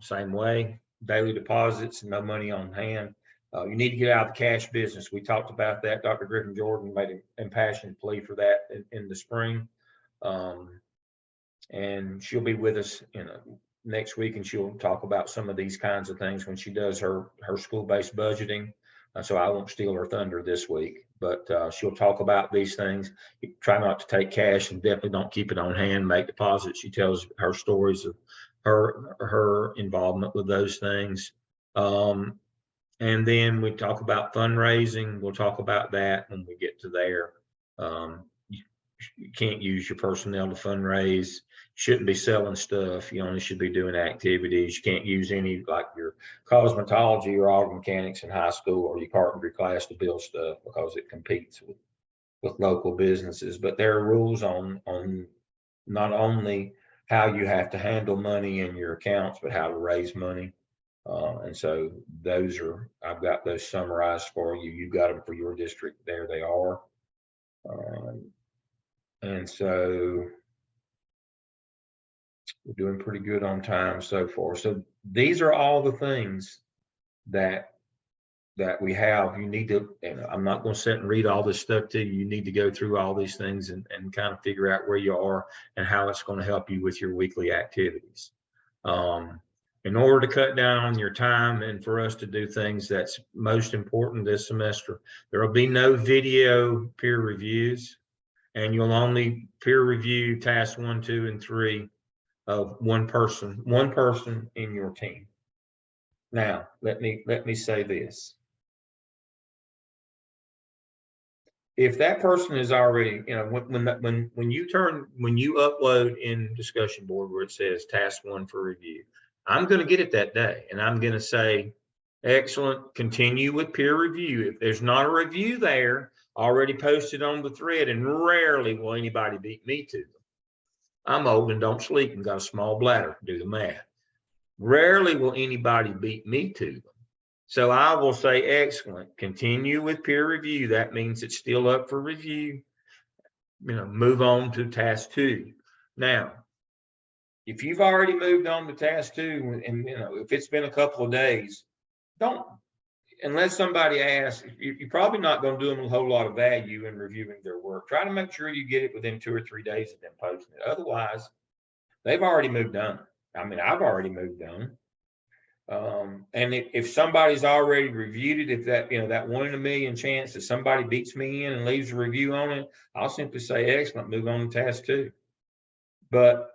same way. Daily deposits, no money on hand. You need to get out of the cash business. We talked about that. Dr. Griffin Jordan made an impassioned plea for that in the spring. And she'll be with us next week, and she'll talk about some of these kinds of things when she does her school-based budgeting. So I won't steal her thunder this week, but she'll talk about these things. Try not to take cash, and definitely don't keep it on hand. Make deposits. She tells her stories of her involvement with those things. And then we talk about fundraising. We'll talk about that when we get to there. You can't use your personnel to fundraise. Shouldn't be selling stuff. You only should be doing activities. You can't use any, like your cosmetology or auto mechanics in high school or your carpentry class to build stuff, because it competes with local businesses. But there are rules on not only how you have to handle money in your accounts, but how to raise money. And so I've got those summarized for you. You've got them for your district. There they are. And so we're doing pretty good on time so far. So these are all the things that we have. You need to, and I'm not going to sit and read all this stuff to you. You need to go through all these things and kind of figure out where you are and how it's going to help you with your weekly activities. In order to cut down on your time and for us to do things that's most important this semester, there will be no video peer reviews, and you'll only peer review tasks 1, 2, and 3 of one person in your team. Now, let me say this. If that person is already, when you upload in discussion board where it says task 1 for review, I'm going to get it that day, and I'm going to say, excellent, continue with peer review. If there's not a review there already posted on the thread, and rarely will anybody beat me to them. I'm old and don't sleep and got a small bladder, do the math. Rarely will anybody beat me to them. So I will say, excellent, continue with peer review. That means it's still up for review. Move on to task 2. Now, if you've already moved on to task 2, and if it's been a couple of days, don't, unless somebody asks, you're probably not going to do them a whole lot of value in reviewing their work. Try to make sure you get it within 2 or 3 days of them posting it. Otherwise, they've already moved on. I mean, I've already moved on. And if somebody's already reviewed it, if that 1 in a million chance that somebody beats me in and leaves a review on it, I'll simply say, excellent, move on to task 2. But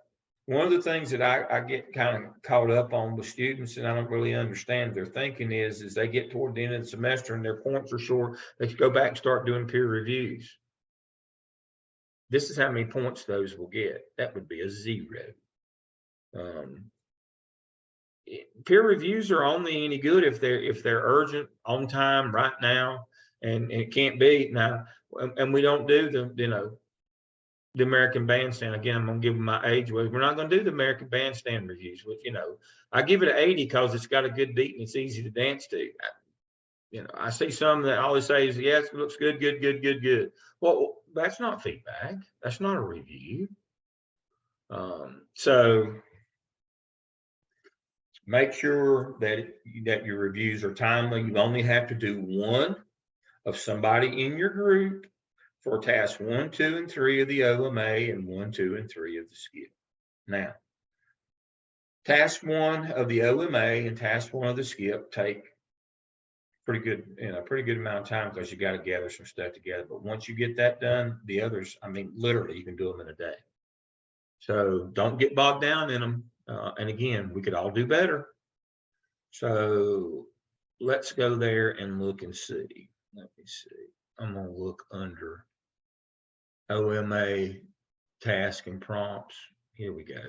one of the things that I get kind of caught up on with students, and I don't really understand their thinking, is they get toward the end of the semester and their points are short, they can go back and start doing peer reviews. This is how many points those will get. That would be a 0. Peer reviews are only any good if they're urgent, on time, right now, and it can't be now. And we don't do the American Bandstand. Again, I'm going to give them my age away. We're not going to do the American Bandstand reviews. Which, I give it an 80 because it's got a good beat and it's easy to dance to. I see some that always say, yes, it looks good, good, good, good, good. Well, that's not feedback. That's not a review. So make sure that your reviews are timely. You only have to do 1 of somebody in your group for tasks 1, 2, and 3 of the OMA and 1, 2, and 3 of the skip. Now, task 1 of the OMA and task 1 of the skip take pretty good amount of time because you got to gather some stuff together. But once you get that done, the others, I mean, literally, you can do them in a day. So don't get bogged down in them. And again, we could all do better. So let's go there and look and see. Let me see. I'm going to look under OMA task and prompts. Here we go.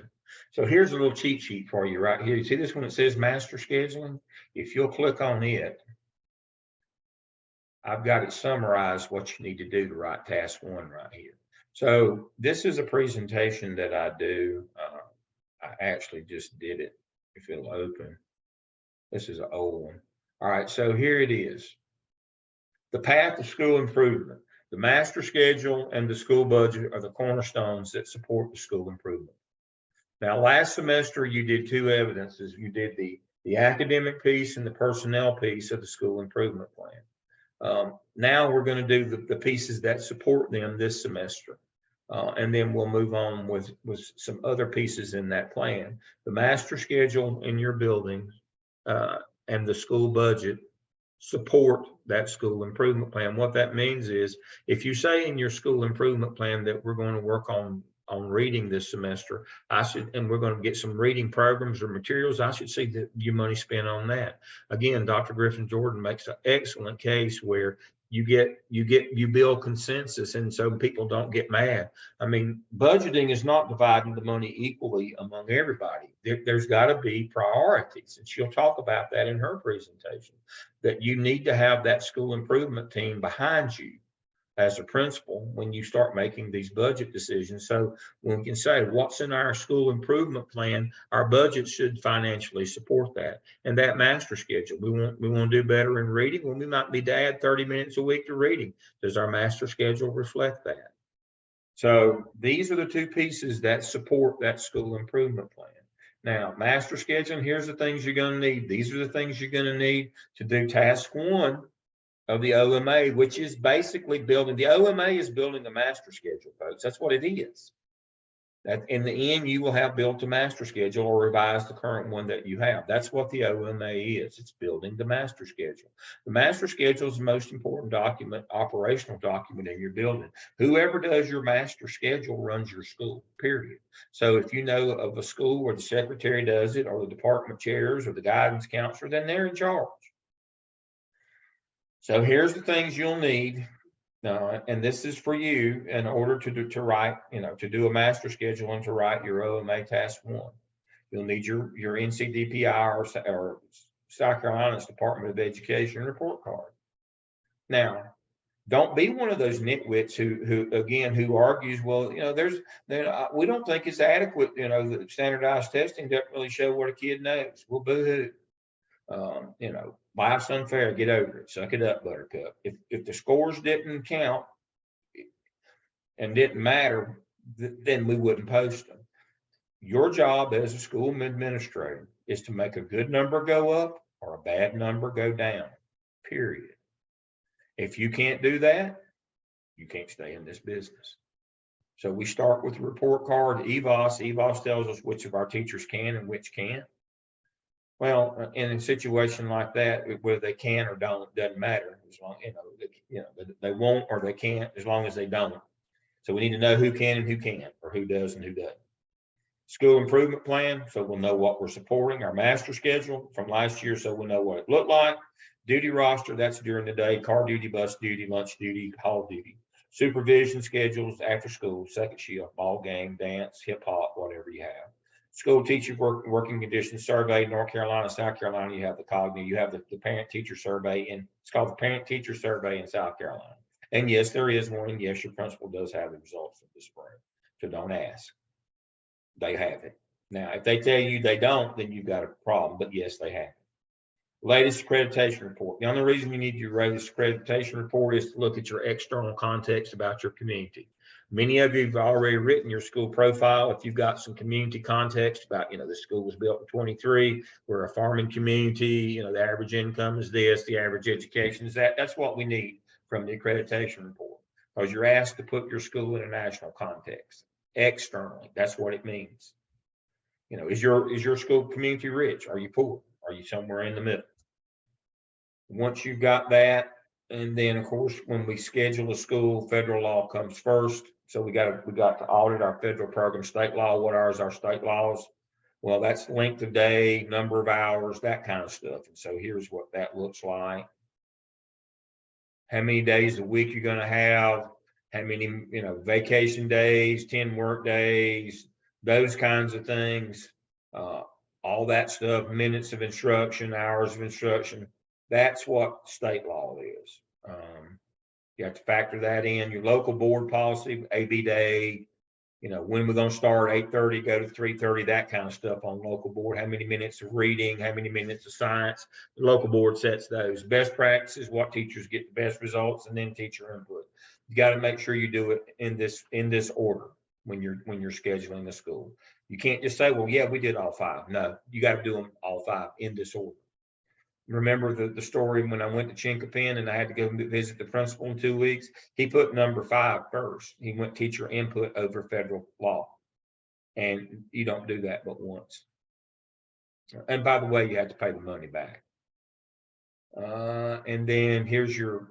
So here's a little cheat sheet for you right here. You see this one that says master scheduling? If you'll click on it, I've got it summarized what you need to do to write task 1 right here. So this is a presentation that I do. I actually just did it. If it'll open, this is an old one. All right, so here it is. The path to school improvement. The master schedule and the school budget are the cornerstones that support the school improvement. Now, last semester, you did 2 evidences. You did the academic piece and the personnel piece of the school improvement plan. Now we're going to do the pieces that support them this semester. And then we'll move on with some other pieces in that plan. The master schedule in your building and the school budget support that school improvement plan. What that means is if you say in your school improvement plan that we're going to work on reading this semester, and we're going to get some reading programs or materials, I should see that your money spent on that. Again, Dr. Griffin Jordan makes an excellent case where you build consensus, and so people don't get mad. I mean, budgeting is not dividing the money equally among everybody. There's got to be priorities, and she'll talk about that in her presentation, that you need to have that school improvement team behind you as a principal when you start making these budget decisions. So when we can say what's in our school improvement plan, our budget should financially support that. And that master schedule, we want to do better in reading. Well, we might need to add 30 minutes a week to reading. Does our master schedule reflect that? So these are the 2 pieces that support that school improvement plan. Now, master scheduling, here's the things you're going to need. These are the things you're going to need to do task 1 of the OMA, which is basically building. The OMA is building a master schedule, folks. That's what it is. That in the end, you will have built a master schedule or revised the current one that you have. That's what the OMA is. It's building the master schedule. The master schedule is the most important document, operational document in your building. Whoever does your master schedule runs your school, period. So if you know of a school where the secretary does it, or the department chairs, or the guidance counselor, then they're in charge. So here's the things you'll need, and this is for you in order to write, to do a master schedule and to write your OMA task 1. You'll need your NCDPI or South Carolina's Department of Education report card. Now, don't be one of those nitwits who argues, well, we don't think it's adequate. The standardized testing doesn't really show what a kid knows. Well, boo-hoo. Life's unfair. Get over it. Suck it up, Buttercup. If the scores didn't count and didn't matter, then we wouldn't post them. Your job as a school administrator is to make a good number go up or a bad number go down, period. If you can't do that, you can't stay in this business. So we start with the report card, EVOS. EVOS tells us which of our teachers can and which can't. Well, in a situation like that, whether they can or don't, doesn't matter. As long they won't or they can't, as long as they don't. So we need to know who can and who can't, or who does and who doesn't. School improvement plan, so we'll know what we're supporting. Our master schedule from last year, so we'll know what it looked like. Duty roster, that's during the day. Car duty, bus duty, lunch duty, hall duty. Supervision schedules after school, second shift, ball game, dance, hip hop, whatever you have. School teacher working conditions survey, North Carolina, South Carolina, you have the cognitive, you have the parent teacher survey, and it's called the parent teacher survey in South Carolina. And yes, there is one, and yes, your principal does have the results of the spring. So don't ask. They have it. Now, if they tell you they don't, then you've got a problem, but yes, they have it. Latest accreditation report. The only reason you need your latest accreditation report is to look at your external context about your community. Many of you have already written your school profile. If you've got some community context about, the school was built in 23, we're a farming community, the average income is this, the average education is that. That's what we need from the accreditation report, because you're asked to put your school in a national context externally. That's what it means. Is your school community rich? Are you poor? Are you somewhere in the middle? Once you've got that, and then of course, when we schedule a school, federal law comes first. So we got to audit our federal program. State law, what are our state laws? Well, that's length of day, number of hours, that kind of stuff. And so here's what that looks like. How many days a week you're going to have, how many, vacation days, 10 work days, those kinds of things, all that stuff, minutes of instruction, hours of instruction. That's what state law is. You have to factor that in. Your local board policy, AB Day, when we're going to start 8:30, go to 3:30, that kind of stuff on local board. How many minutes of reading, how many minutes of science? The local board sets those. Best practices, what teachers get the best results, and then teacher input. You got to make sure you do it in this order when you're scheduling the school. You can't just say, well, yeah, we did all 5. No, you got to do them all 5 in this order. Remember the story when I went to Chinkopin and I had to go visit the principal in 2 weeks? He put number 5 first. He went teacher input over federal law. And you don't do that but once. And by the way, you have to pay the money back. And then here's your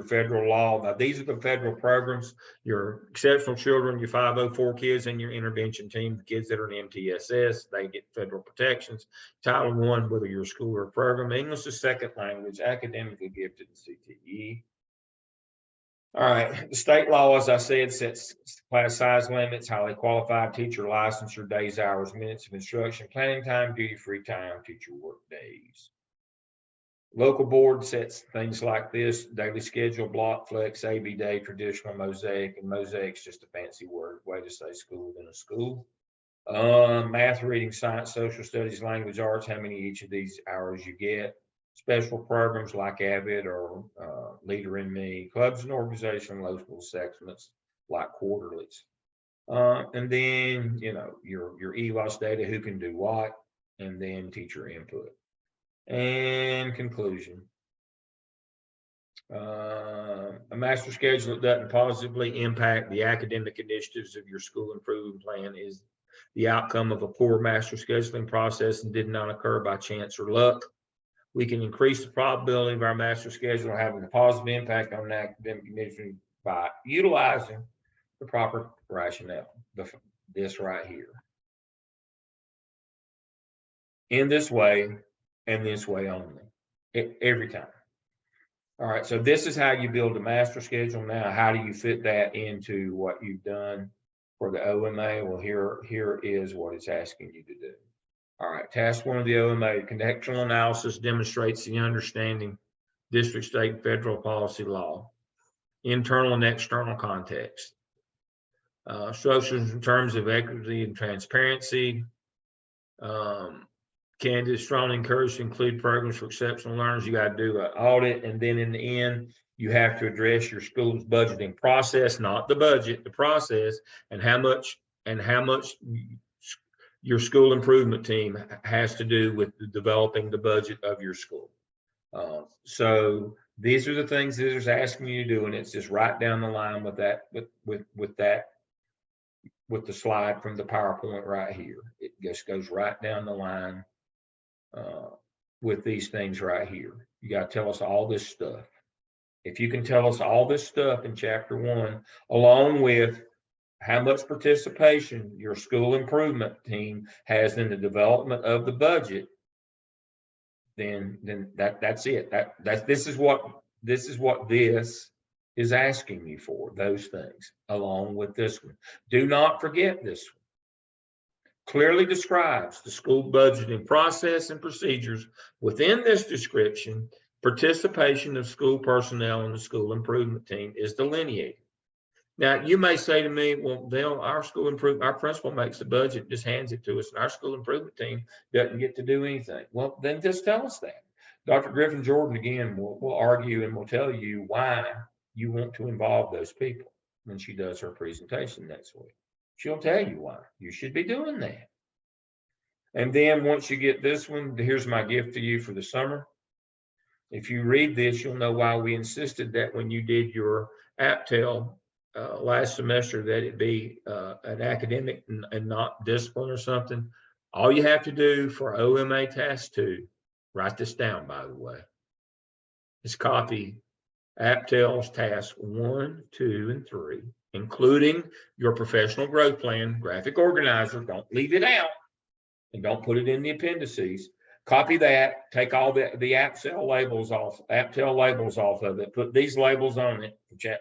federal law. Now, these are the federal programs: your exceptional children, your 504 kids, and your intervention team, the kids that are in MTSS, they get federal protections. Title I, whether you're a school or a program. English is second language, academically gifted, and CTE. All right, the state law, as I said, sets class size limits, highly qualified teacher licensure, days, hours, minutes of instruction, planning time, duty-free time, teacher work days. Local board sets things like this: daily schedule, block, flex, AB Day, traditional, mosaic, and mosaic's just a fancy way to say school within a school. Math, reading, science, social studies, language arts, how many each of these hours you get. Special programs like AVID or Leader in Me, clubs and organization, local segments like quarterlies. And then, your ELOS data, who can do what, and then teacher input. And conclusion. A master schedule that doesn't positively impact the academic initiatives of your school improvement plan is the outcome of a poor master scheduling process and did not occur by chance or luck. We can increase the probability of our master schedule having a positive impact on the academic initiative by utilizing the proper rationale. This right here. In this way, and this way only, every time. All right, so this is how you build a master schedule. Now, how do you fit that into what you've done for the OMA? Well, here is what it's asking you to do. All right, task 1 of the OMA, contextual analysis demonstrates the understanding district, state, and federal policy law, internal and external context, structures in terms of equity and transparency. Candidates strongly encouraged to include programs for exceptional learners. You got to do an audit, and then in the end, you have to address your school's budgeting process, not the budget, the process, and how much your school improvement team has to do with developing the budget of your school. So these are the things that it's asking you to do, and it's just right down the line with that, with the slide from the PowerPoint right here. It just goes right down the line with these things right here. You got to tell us all this stuff. If you can tell us all this stuff in chapter 1, along with how much participation your school improvement team has in the development of the budget, then that's it. This is what this is asking you for, those things, along with this one. Do not forget this one. Clearly describes the school budgeting process and procedures. Within this description, participation of school personnel in the school improvement team is delineated. Now, you may say to me, well, our principal makes the budget, just hands it to us, and our school improvement team doesn't get to do anything. Well, then just tell us that. Dr. Griffin Jordan, again, will argue and will tell you why you want to involve those people when she does her presentation next week. She'll tell you why you should be doing that. And then once you get this one, here's my gift to you for the summer. If you read this, you'll know why we insisted that when you did your APTEL last semester, that it be an academic and not discipline or something. All you have to do for OMA Task 2, write this down, by the way, is copy APTEL's Task 1, 2, and 3, including your professional growth plan, graphic organizer. Don't leave it out, and don't put it in the appendices. Copy that, take all the APTEL labels off of it, put these labels on it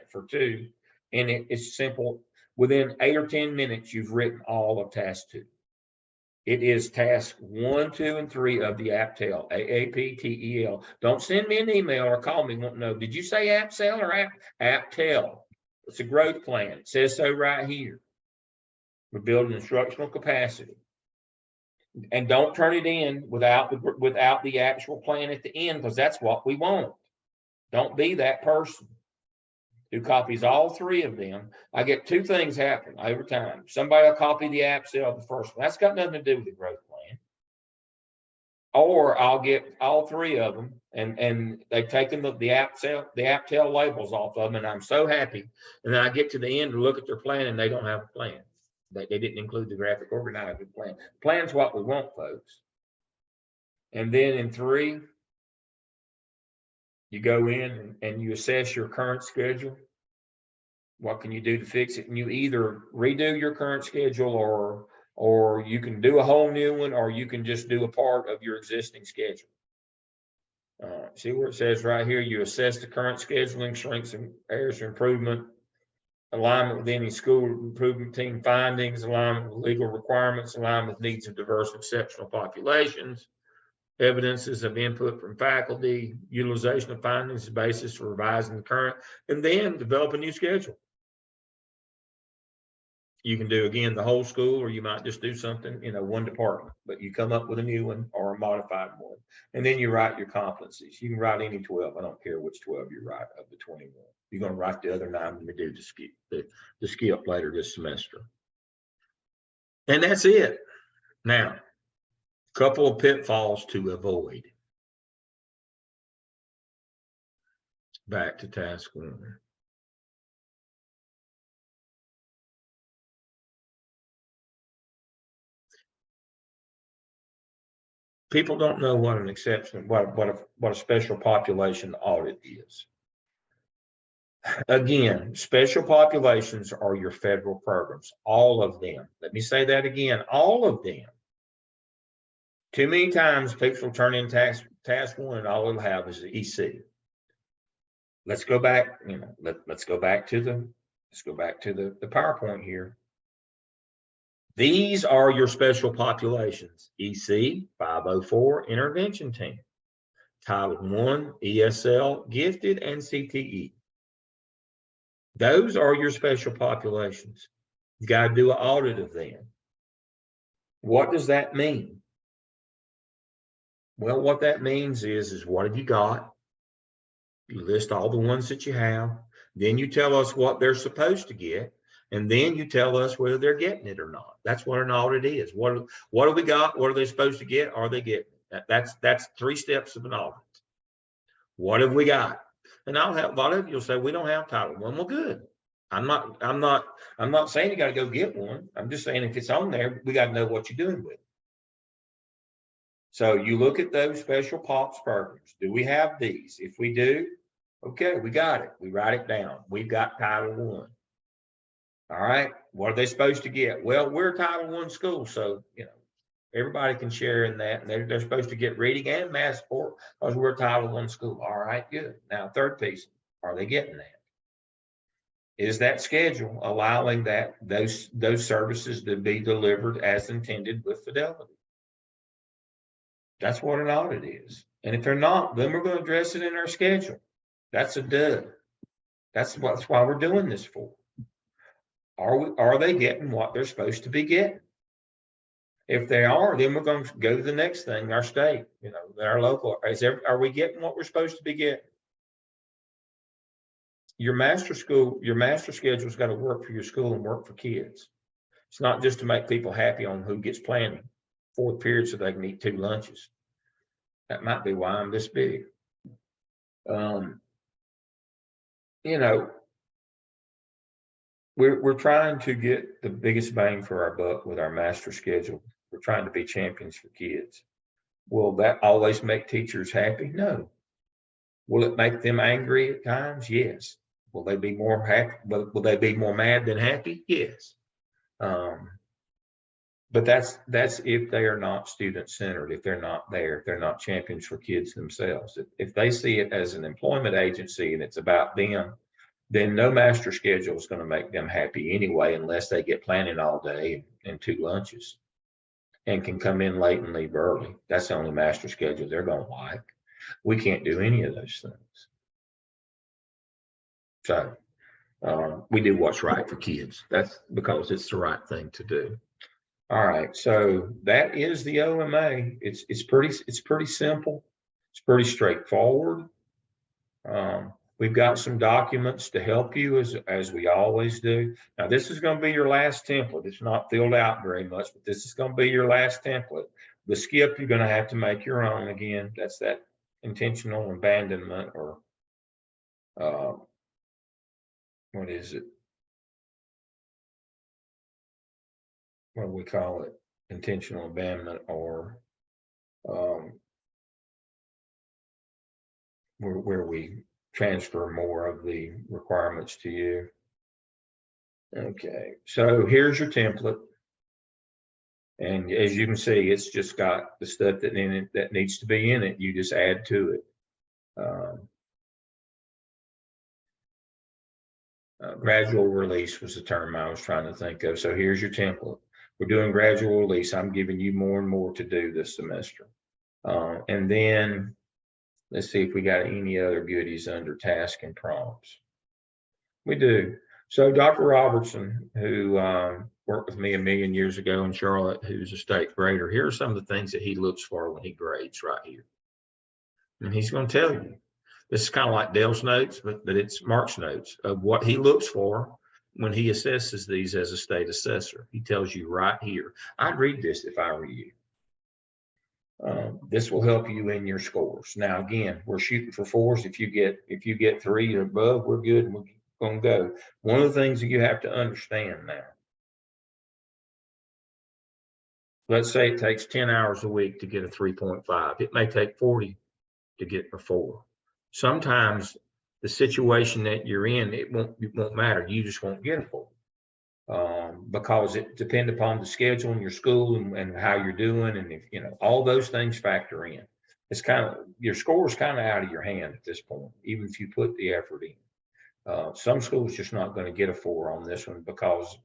for 2, and it's simple. Within 8 or 10 minutes, you've written all of task 2. It is task 1, 2, and 3 of the APTEL, AAPTEL. Don't send me an email or call me, won't know. Did you say APTEL or APTEL? It's a growth plan. It says so right here. We're building instructional capacity. And don't turn it in without the actual plan at the end, because that's what we want. Don't be that person who copies all 3 of them. I get 2 things happen over time. Somebody will copy the APTEL, the first one. That's got nothing to do with the growth plan. Or I'll get all 3 of them, and they've taken the APTEL labels off of them, and I'm so happy. And then I get to the end to look at their plan, and they don't have a plan. They didn't include the graphic organizer plan. Plan's what we want, folks. And then in 3, you go in and you assess your current schedule. What can you do to fix it? And you either redo your current schedule, or you can do a whole new one, or you can just do a part of your existing schedule. See where it says right here, you assess the current scheduling, strengths and areas for improvement, alignment with any school improvement team findings, alignment with legal requirements, alignment with needs of diverse exceptional populations, evidences of input from faculty, utilization of findings as basis for revising the current, and then develop a new schedule. You can do, again, the whole school, or you might just do something, one department, but you come up with a new one or a modified one. And then you write your competencies. You can write any 12. I don't care which 12 you write of the 21. You're going to write the other 9 when we do the skip later this semester. And that's it. Now, a couple of pitfalls to avoid. Back to task 1. People don't know what an exception, what a special population audit is. Again, special populations are your federal programs, all of them. Let me say that again, all of them. Too many times people turn in task 1 and all it'll have is the EC. Let's go back, let's go back to the PowerPoint here. These are your special populations: EC 504 intervention team, Title I ESL gifted, and CTE. Those are your special populations. You got to do an audit of them. What does that mean? Well, what that means is what have you got? You list all the ones that you have. Then you tell us what they're supposed to get. And then you tell us whether they're getting it or not. That's what an audit is. What have we got? What are they supposed to get? Are they getting it? That's 3 steps of an audit. What have we got? And I'll have a lot of you'll say we don't have Title I. Well, good. I'm not saying you got to go get one. I'm just saying if it's on there, we got to know what you're doing with it. So you look at those special POPs programs. Do we have these? If we do, okay, we got it. We write it down. We've got Title I. All right, what are they supposed to get? Well, we're a Title I school, so everybody can share in that, and they're supposed to get reading and math support because we're a Title I school. All right, good. Now, third piece, are they getting that? Is that schedule allowing those services to be delivered as intended with fidelity? That's what an audit is. And if they're not, then we're going to address it in our schedule. That's a dud. That's why we're doing this for. Are they getting what they're supposed to be getting? If they are, then we're going to go to the next thing, our state, our local. Are we getting what we're supposed to be getting? Your master schedule has got to work for your school and work for kids. It's not just to make people happy on who gets planning 4th period so they can eat 2 lunches. That might be why I'm this big. We're trying to get the biggest bang for our buck with our master schedule. We're trying to be champions for kids. Will that always make teachers happy? No. Will it make them angry at times? Yes. Will they be more happy? Will they be more mad than happy? Yes. But that's if they are not student-centered, if they're not there, if they're not champions for kids themselves. If they see it as an employment agency and it's about them, then no master schedule is going to make them happy anyway, unless they get planning all day and 2 lunches and can come in late and leave early. That's the only master schedule they're going to like. We can't do any of those things. So we do what's right for kids. That's because it's the right thing to do. All right, so that is the OMA. It's pretty simple. It's pretty straightforward. We've got some documents to help you as we always do. Now, this is going to be your last template. It's not filled out very much, but this is going to be your last template. The skip, you're going to have to make your own again. That's that intentional abandonment, or what is it? What do we call it? Intentional abandonment, or where we transfer more of the requirements to you. Okay, so here's your template. And as you can see, it's just got the stuff that in it that needs to be in it. You just add to it. Gradual release was the term I was trying to think of. So here's your template. We're doing gradual release. I'm giving you more and more to do this semester. And then let's see if we got any other goodies under task and prompts. We do. So Dr. Robertson, who worked with me a million years ago in Charlotte, who's a state grader, here are some of the things that he looks for when he grades right here. And he's going to tell you. This is kind of like Dale's notes, but it's Mark's notes of what he looks for when he assesses these as a state assessor. He tells you right here. I'd read this if I were you. This will help you in your scores. Now, again, we're shooting for 4s. If you get 3 or above, we're good and we're going to go. One of the things that you have to understand now, let's say it takes 10 hours a week to get a 3.5. It may take 40 to get a 4. Sometimes the situation that you're in, it won't matter. You just won't get a 4. Because it depends upon the schedule in your school and how you're doing, and if all those things factor in. It's kind of, your score is kind of out of your hand at this point, even if you put the effort in. Some schools just not going to get a 4 on this one because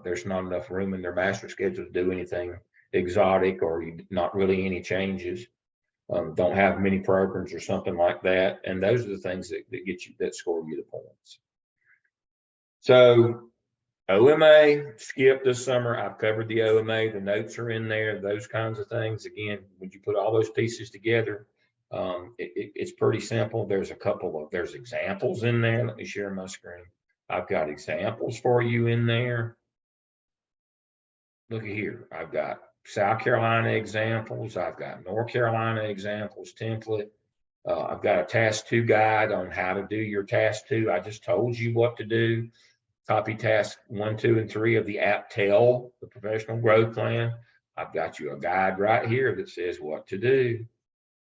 there's not enough room in their master schedule to do anything exotic, or not really any changes. Don't have many programs or something like that, and those are the things that get you, that score you the points. So OMA, skip this summer. I've covered the OMA. The notes are in there, those kinds of things. Again, when you put all those pieces together, it's pretty simple. There's examples in there. Let me share my screen. I've got examples for you in there. Look at here. I've got South Carolina examples. I've got North Carolina examples template. I've got a task 2 guide on how to do your task 2. I just told you what to do. Copy task 1, 2, and 3 of the APTEL, the professional growth plan. I've got you a guide right here that says what to do.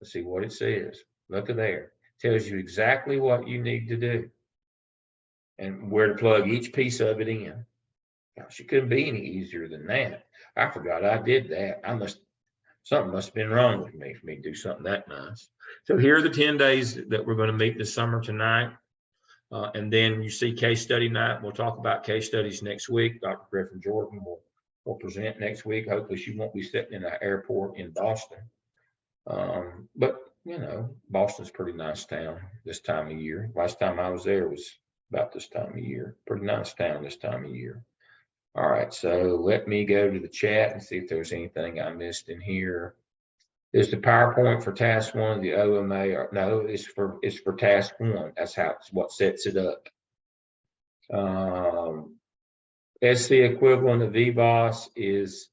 Let's see what it says. Look at there. It tells you exactly what you need to do and where to plug each piece of it in. Gosh, it couldn't be any easier than that. I forgot I did that. Something must have been wrong with me for me to do something that nice. So here are the 10 days that we're going to meet this summer tonight. And then you see case study night. We'll talk about case studies next week. Dr. Griffin Jordan will present next week. Hopefully she won't be sitting in an airport in Boston. But Boston's a pretty nice town this time of year. Last time I was there was about this time of year. Pretty nice town this time of year. All right, so let me go to the chat and see if there's anything I missed in here. Is the PowerPoint for task 1 the OMA? No, it's for task 1. That's what sets it up. SC equivalent of VBOS is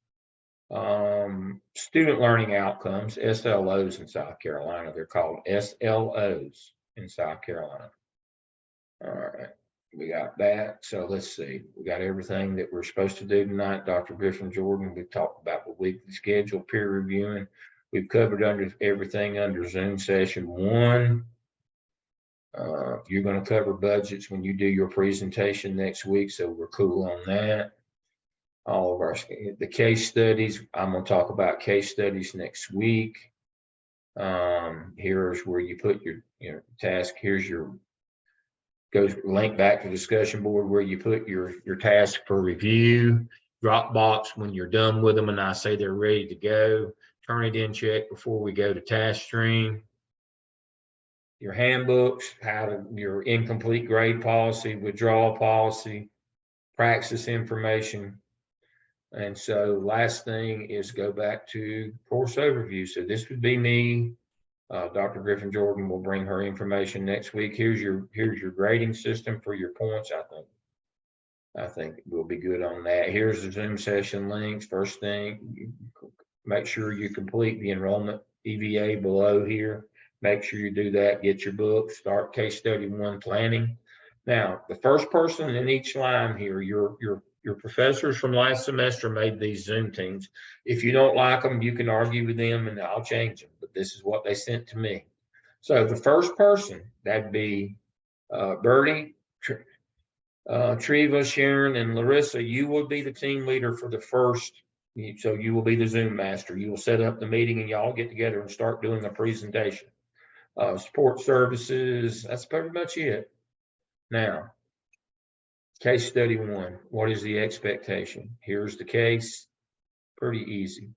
student learning outcomes, SLOs in South Carolina. They're called SLOs in South Carolina. All right, we got that. So let's see. We got everything that we're supposed to do tonight. Dr. Griffin Jordan, we talked about the weekly schedule, peer reviewing. We've covered everything under Zoom session 1. You're going to cover budgets when you do your presentation next week, so we're cool on that. All of the case studies, I'm going to talk about case studies next week. Here's where you put your task. Here's your Goes link back to discussion board where you put your task for review, Dropbox when you're done with them and I say they're ready to go, turn it in check before we go to task stream. Your handbooks, your incomplete grade policy, withdrawal policy, praxis information. And so last thing is go back to course overview. So this would be me. Dr. Griffin Jordan will bring her information next week. Here's your grading system for your points. I think we'll be good on that. Here's the Zoom session links. First thing, make sure you complete the enrollment EVA below here. Make sure you do that. Get your book. Start case study 1 planning. Now, the first person in each line here, your professors from last semester made these Zoom teams. If you don't like them, you can argue with them and I'll change them. But this is what they sent to me. So the first person, that'd be Bertie, Treva, Sharon, and Larissa. You will be the team leader for the first. So you will be the Zoom master. You will set up the meeting and y'all get together and start doing a presentation. Support services, that's pretty much it. Now, case study 1, what is the expectation? Here's the case, pretty easy.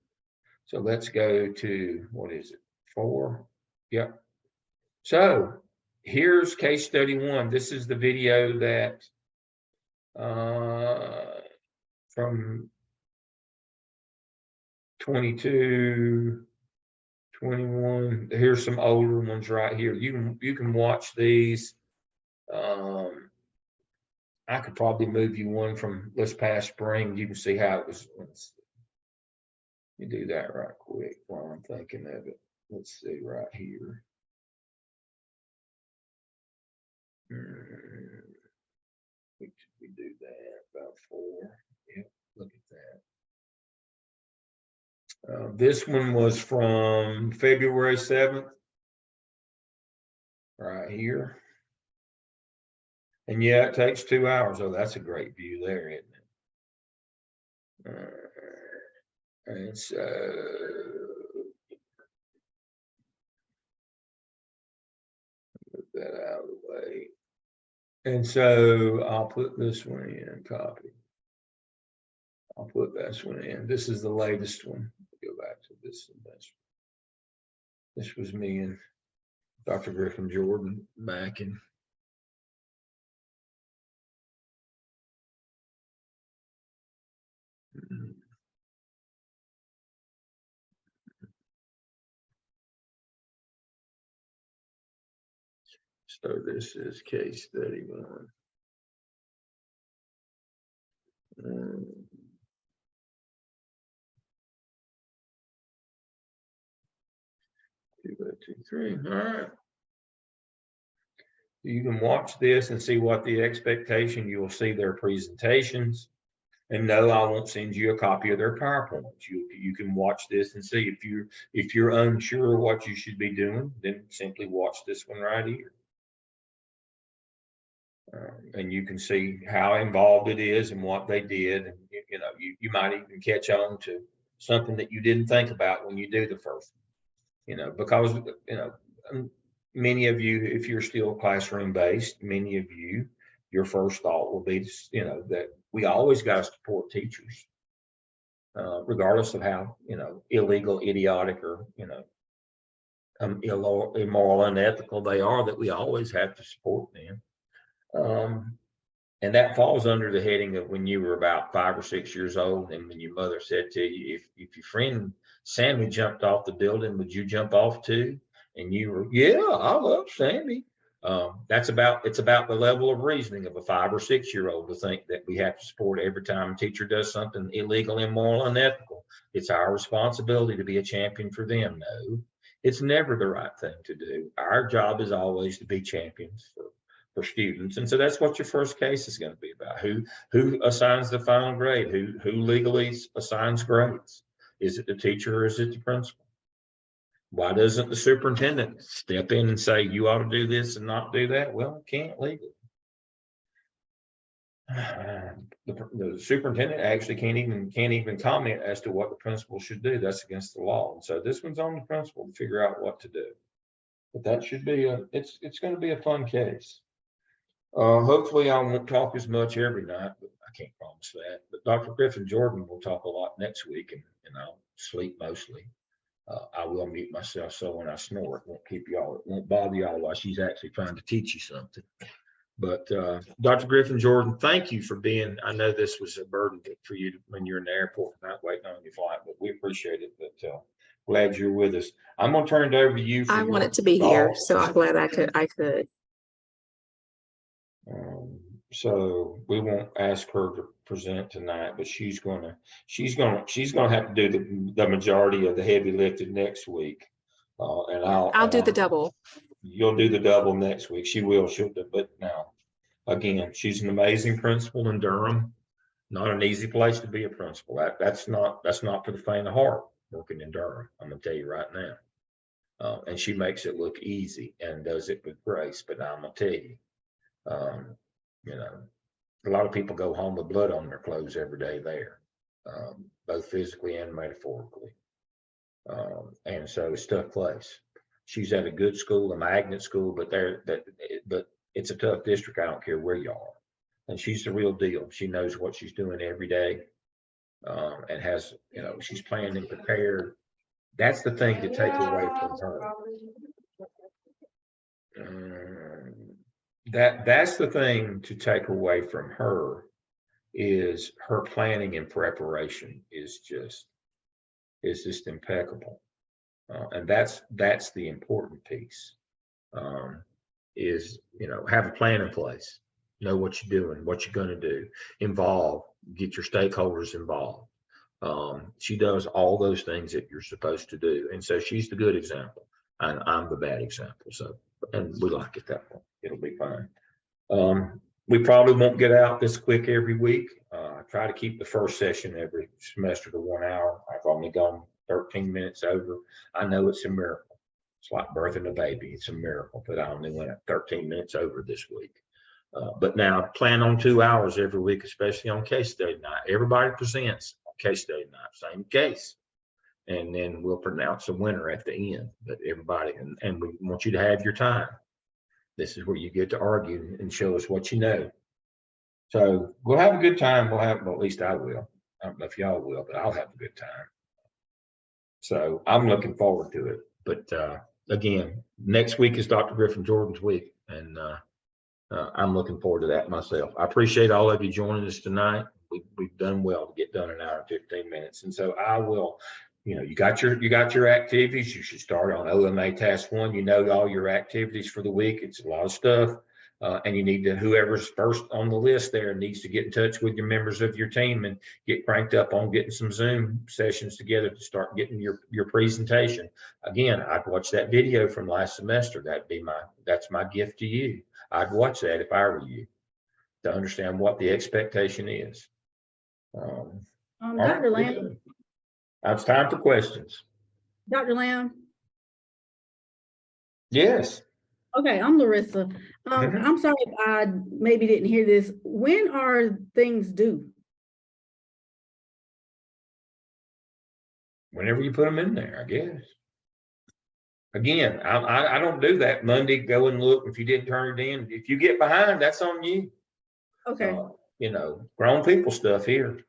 So let's go to, what is it, 4? Yep. So here's case study 1. This is the video that from 22, 21. Here's some older ones right here. You can watch these. I could probably move you one from this past spring. You can see how it was. You do that right quick while I'm thinking of it. Let's see right here. We do that about 4. Yep, look at that. This one was from February 7th, right here. And yeah, it takes 2 hours. Oh, that's a great view there, isn't it? And so put that out of the way. And so I'll put this one in, copy. I'll put this one in. This is the latest one. Go back to this semester. This was me and Dr. Griffin Jordan back in. So this is case study 1. 2, 2, 3. All right. You can watch this and see what the expectation. You will see their presentations. And no, I won't send you a copy of their PowerPoints. You can watch this and see if you're unsure what you should be doing, then simply watch this one right here. And you can see how involved it is and what they did. And you might even catch on to something that you didn't think about when you do the first one. Because many of you, if you're still classroom based, many of you, your first thought will be, that we always got to support teachers, regardless of how, illegal, idiotic, or, immoral, unethical they are, that we always have to support them. And that falls under the heading of when you were about 5 or 6 years old, and when your mother said to you, if your friend Sammy jumped off the building, would you jump off too? And you were, yeah, I love Sammy. It's about the level of reasoning of a 5 or 6 year old to think that we have to support every time a teacher does something illegal, immoral, unethical. It's our responsibility to be a champion for them. No, it's never the right thing to do. Our job is always to be champions for students. And so that's what your first case is going to be about. Who assigns the final grade? Who legally assigns grades? Is it the teacher or is it the principal? Why doesn't the superintendent step in and say, you ought to do this and not do that? Well, can't legally. The superintendent actually can't even comment as to what the principal should do. That's against the law. And so this one's on the principal to figure out what to do. But that should be it's going to be a fun case. Hopefully I won't talk as much every night, but I can't promise that. But Dr. Griffin Jordan will talk a lot next week, and I'll sleep mostly. I will mute myself so when I snore, it won't bother y'all while she's actually trying to teach you something. But Dr. Griffin Jordan, thank you for being. I know this was a burden for you when you're in the airport not waiting on your flight, but we appreciate it. But glad you're with us. I'm gonna turn it over to you. For I your wanted to be here, thoughts. so I'm glad I could. So we won't ask her to present tonight, but she's gonna have to do the majority of the heavy lifting next week. And I'll do the double. You'll do the double next week. She'll do, but now, again, she's an amazing principal in Durham. Not an easy place to be a principal. That's not for the faint of heart working in Durham. I'm gonna tell you right now. And she makes it look easy and does it with grace. But I'm gonna tell you, you know, a lot of people go home with blood on their clothes every day there, both physically and metaphorically. And so it's a tough place. She's at a good school, a magnet school, but it's a tough district. I don't care where you are. And she's the real deal. She knows what she's doing every day, and has, she's planned and prepared. That's the thing to take away from her. That's the thing to take away from her is her planning and preparation is just impeccable. And that's the important piece, is, have a plan in place, know what you're doing, what you're going to do, get your stakeholders involved. She does all those things that you're supposed to do. And so she's the good example and I'm the bad example. So, and we like it that way. It'll be fine. We probably won't get out this quick every week. I try to keep the first session every semester to 1 hour. I've only gone 13 minutes over. I know it's a miracle. It's like birthing a baby. It's a miracle that I only went 13 minutes over this week. But now plan on 2 hours every week, especially on case study night. Everybody presents on case study night, same case. And then we'll pronounce a winner at the end. But everybody, and we want you to have your time. This is where you get to argue and show us what you know. So we'll have a good time. Well, at least I will. I don't know if y'all will, but I'll have a good time. So I'm looking forward to it. But again, next week is Dr. Griffin Jordan's week, and I'm looking forward to that myself. I appreciate all of you joining us tonight. We've done well to get done in an hour and 15 minutes. And so I will, you got your activities. You should start on OMA task 1. You know all your activities for the week. It's a lot of stuff. And you need to, whoever's first on the list there needs to get in touch with your members of your team and get cranked up on getting some Zoom sessions together to start getting your presentation. Again, I'd watch that video from last semester. That's my gift to you. I'd watch that if I were you, to understand what the expectation is. Dr. Lamb. It's time for questions. Dr. Lamb. Yes. Okay, I'm Larissa. I'm sorry if I maybe didn't hear this. When are things due? Whenever you put them in there, I guess. Again, I don't do that Monday. Go and look. If you didn't turn it in, if you get behind, that's on you. Okay. Grown people stuff here.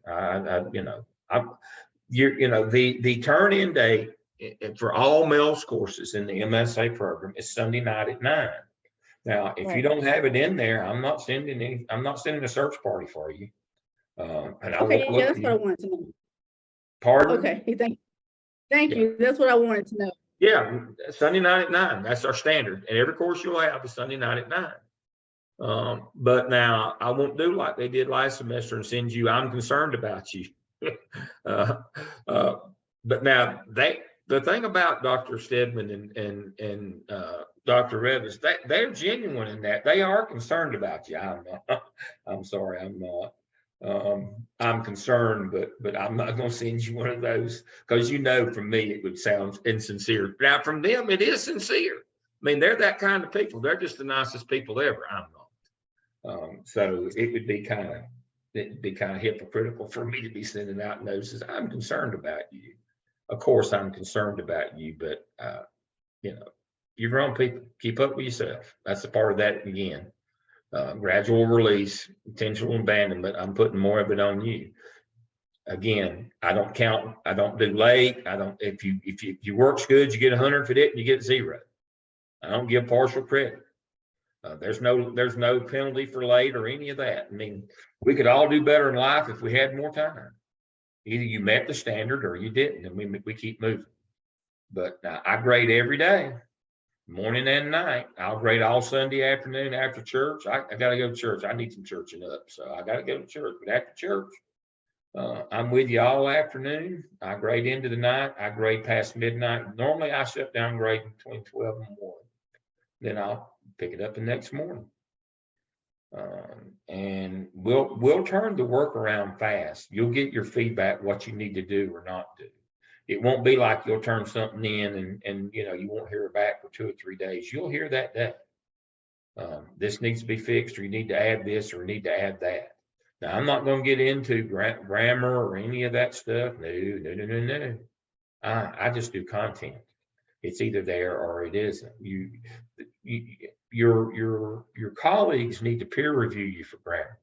The turn in date for all Mels courses in the MSA program is Sunday night at 9. Now, if you don't have it in there, I'm not sending a search party for you. And okay, yeah, that's what I wanted to know. Pardon? Okay, thank you. That's what I wanted to know. Yeah, Sunday night at 9. That's our standard. And every course you'll have is Sunday night at 9. But now I won't do like they did last semester and send you, I'm concerned about you. But now the thing about Dr. Stedman and Dr. Revis, they're genuine in that they are concerned about you. I'm sorry, I'm not. I'm concerned, but I'm not going to send you one of those because from me it would sound insincere. Now from them it is sincere. I mean, they're that kind of people. They're just the nicest people ever. I'm not. So it would be kind of hypocritical for me to be sending out notices. I'm concerned about you. Of course, I'm concerned about you, but you're grown people. Keep up with yourself. That's a part of that again. Gradual release, intentional abandonment. I'm putting more of it on you. Again, I don't count. I don't do late. I don't. If you work's good, you get 100. If it didn't, you get 0. I don't give partial credit. There's no penalty for late or any of that. I mean, we could all do better in life if we had more time. Either you met the standard or you didn't, and we keep moving. But I grade every day, morning and night. I'll grade all Sunday afternoon after church. I got to go to church. I need some churching up, so I got to go to church. But after church, I'm with you all afternoon. I grade into the night. I grade past midnight. Normally, I sit down grading between 12 and 1. Then I'll pick it up the next morning. And we'll turn the work around fast. You'll get your feedback what you need to do or not do. It won't be like you'll turn something in and you won't hear it back for 2 or 3 days. You'll hear that day. This needs to be fixed, or you need to add this, or need to add that. Now, I'm not going to get into grammar or any of that stuff. No. I just do content. It's either there or it isn't. Your colleagues need to peer review you for grammar,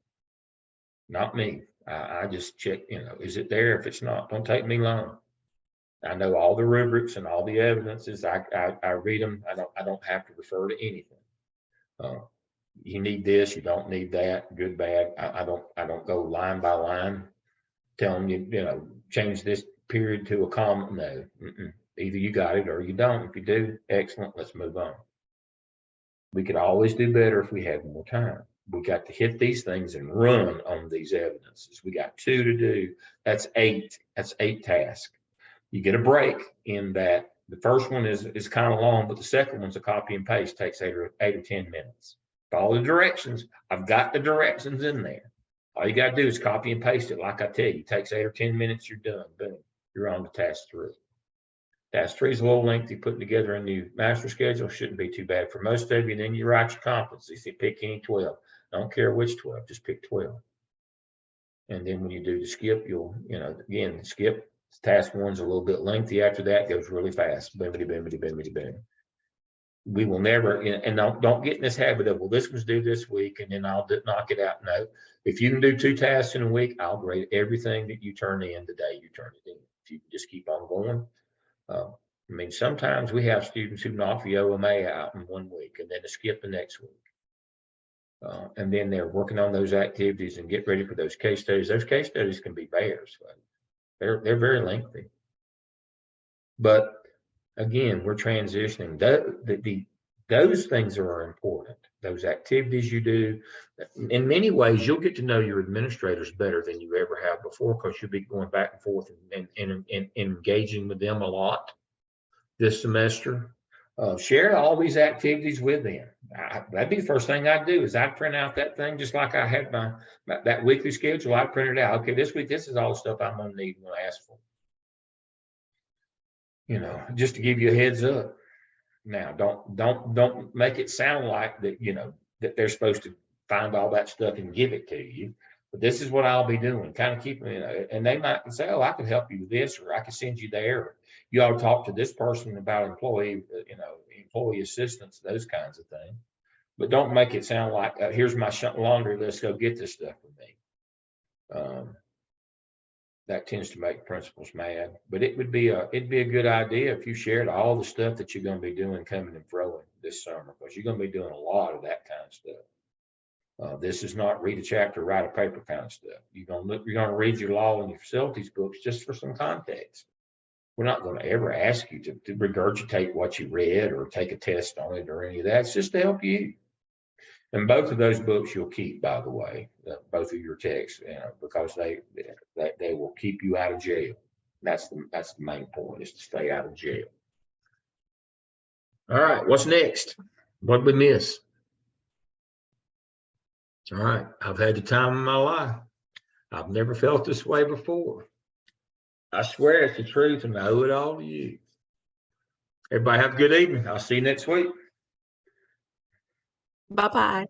not me. I just check, is it there? If it's not, don't take me long. I know all the rubrics and all the evidences. I read them. I don't have to refer to anything. You need this, you don't need that, good, bad. I don't go line by line telling you, change this period to a comma. No. Either you got it or you don't. If you do, excellent, let's move on. We could always do better if we had more time. We got to hit these things and run on these evidences. We got 2 to do. That's 8. That's 8 tasks. You get a break in that. The first one is kind of long, but the second one's a copy and paste, takes 8 or 10 minutes. Follow the directions. I've got the directions in there. All you got to do is copy and paste it. Like I tell you, it takes 8 or 10 minutes. You're done. Boom. You're on to task 3. Task 3 is a little lengthy. Putting together a new master schedule shouldn't be too bad for most of you. Then you write your competencies. You pick any 12. I don't care which 12. Just pick 12. And then when you do the skip, you'll, again, skip. Task 1's a little bit lengthy. After that, goes really fast. Bimmity, bimmity, bimmity, bim. We will never, and don't get in this habit of, well, this one's due this week, and then I'll knock it out. No, if you can do 2 tasks in a week, I'll grade everything that you turn in the day you turn it in. If you can just keep on going. Sometimes we have students who knock the OMA out in 1 week and then skip the next week. And then they're working on those activities and get ready for those case studies. Those case studies can be bears. They're very lengthy. But again, we're transitioning. Those things are important. Those activities you do. In many ways, you'll get to know your administrators better than you ever have before, because you'll be going back and forth and engaging with them a lot this semester. Share all these activities with them. That'd be the first thing I'd do, is I'd print out that thing just like I had that weekly schedule. I'd print it out. Okay, this week, this is all the stuff I'm going to need when I ask for. Just to give you a heads up. Now, don't make it sound like that, that they're supposed to find all that stuff and give it to you. But this is what I'll be doing. Kind of keep, and they might say, oh, I can help you with this, or I can send you there. Or you ought to talk to this person about employee assistance, those kinds of things. But don't make it sound like, here's my laundry list, go get this stuff for me. That tends to make principals mad, but it'd be a good idea if you shared all the stuff that you're going to be doing coming and froing this summer, because you're going to be doing a lot of that kind of stuff. This is not read a chapter, write a paper kind of stuff. You're going to read your law and your facilities books just for some context. We're not going to ever ask you to regurgitate what you read or take a test on it or any of that. It's just to help you. And both of those books you'll keep, by the way, both of your texts, because they will keep you out of jail. That's the main point, is to stay out of jail. All right, what's next? What did we miss? All right, I've had the time of my life. I've never felt this way before. I swear it's the truth, and I owe it all to you. Everybody have a good evening. I'll see you next week. Bye-bye.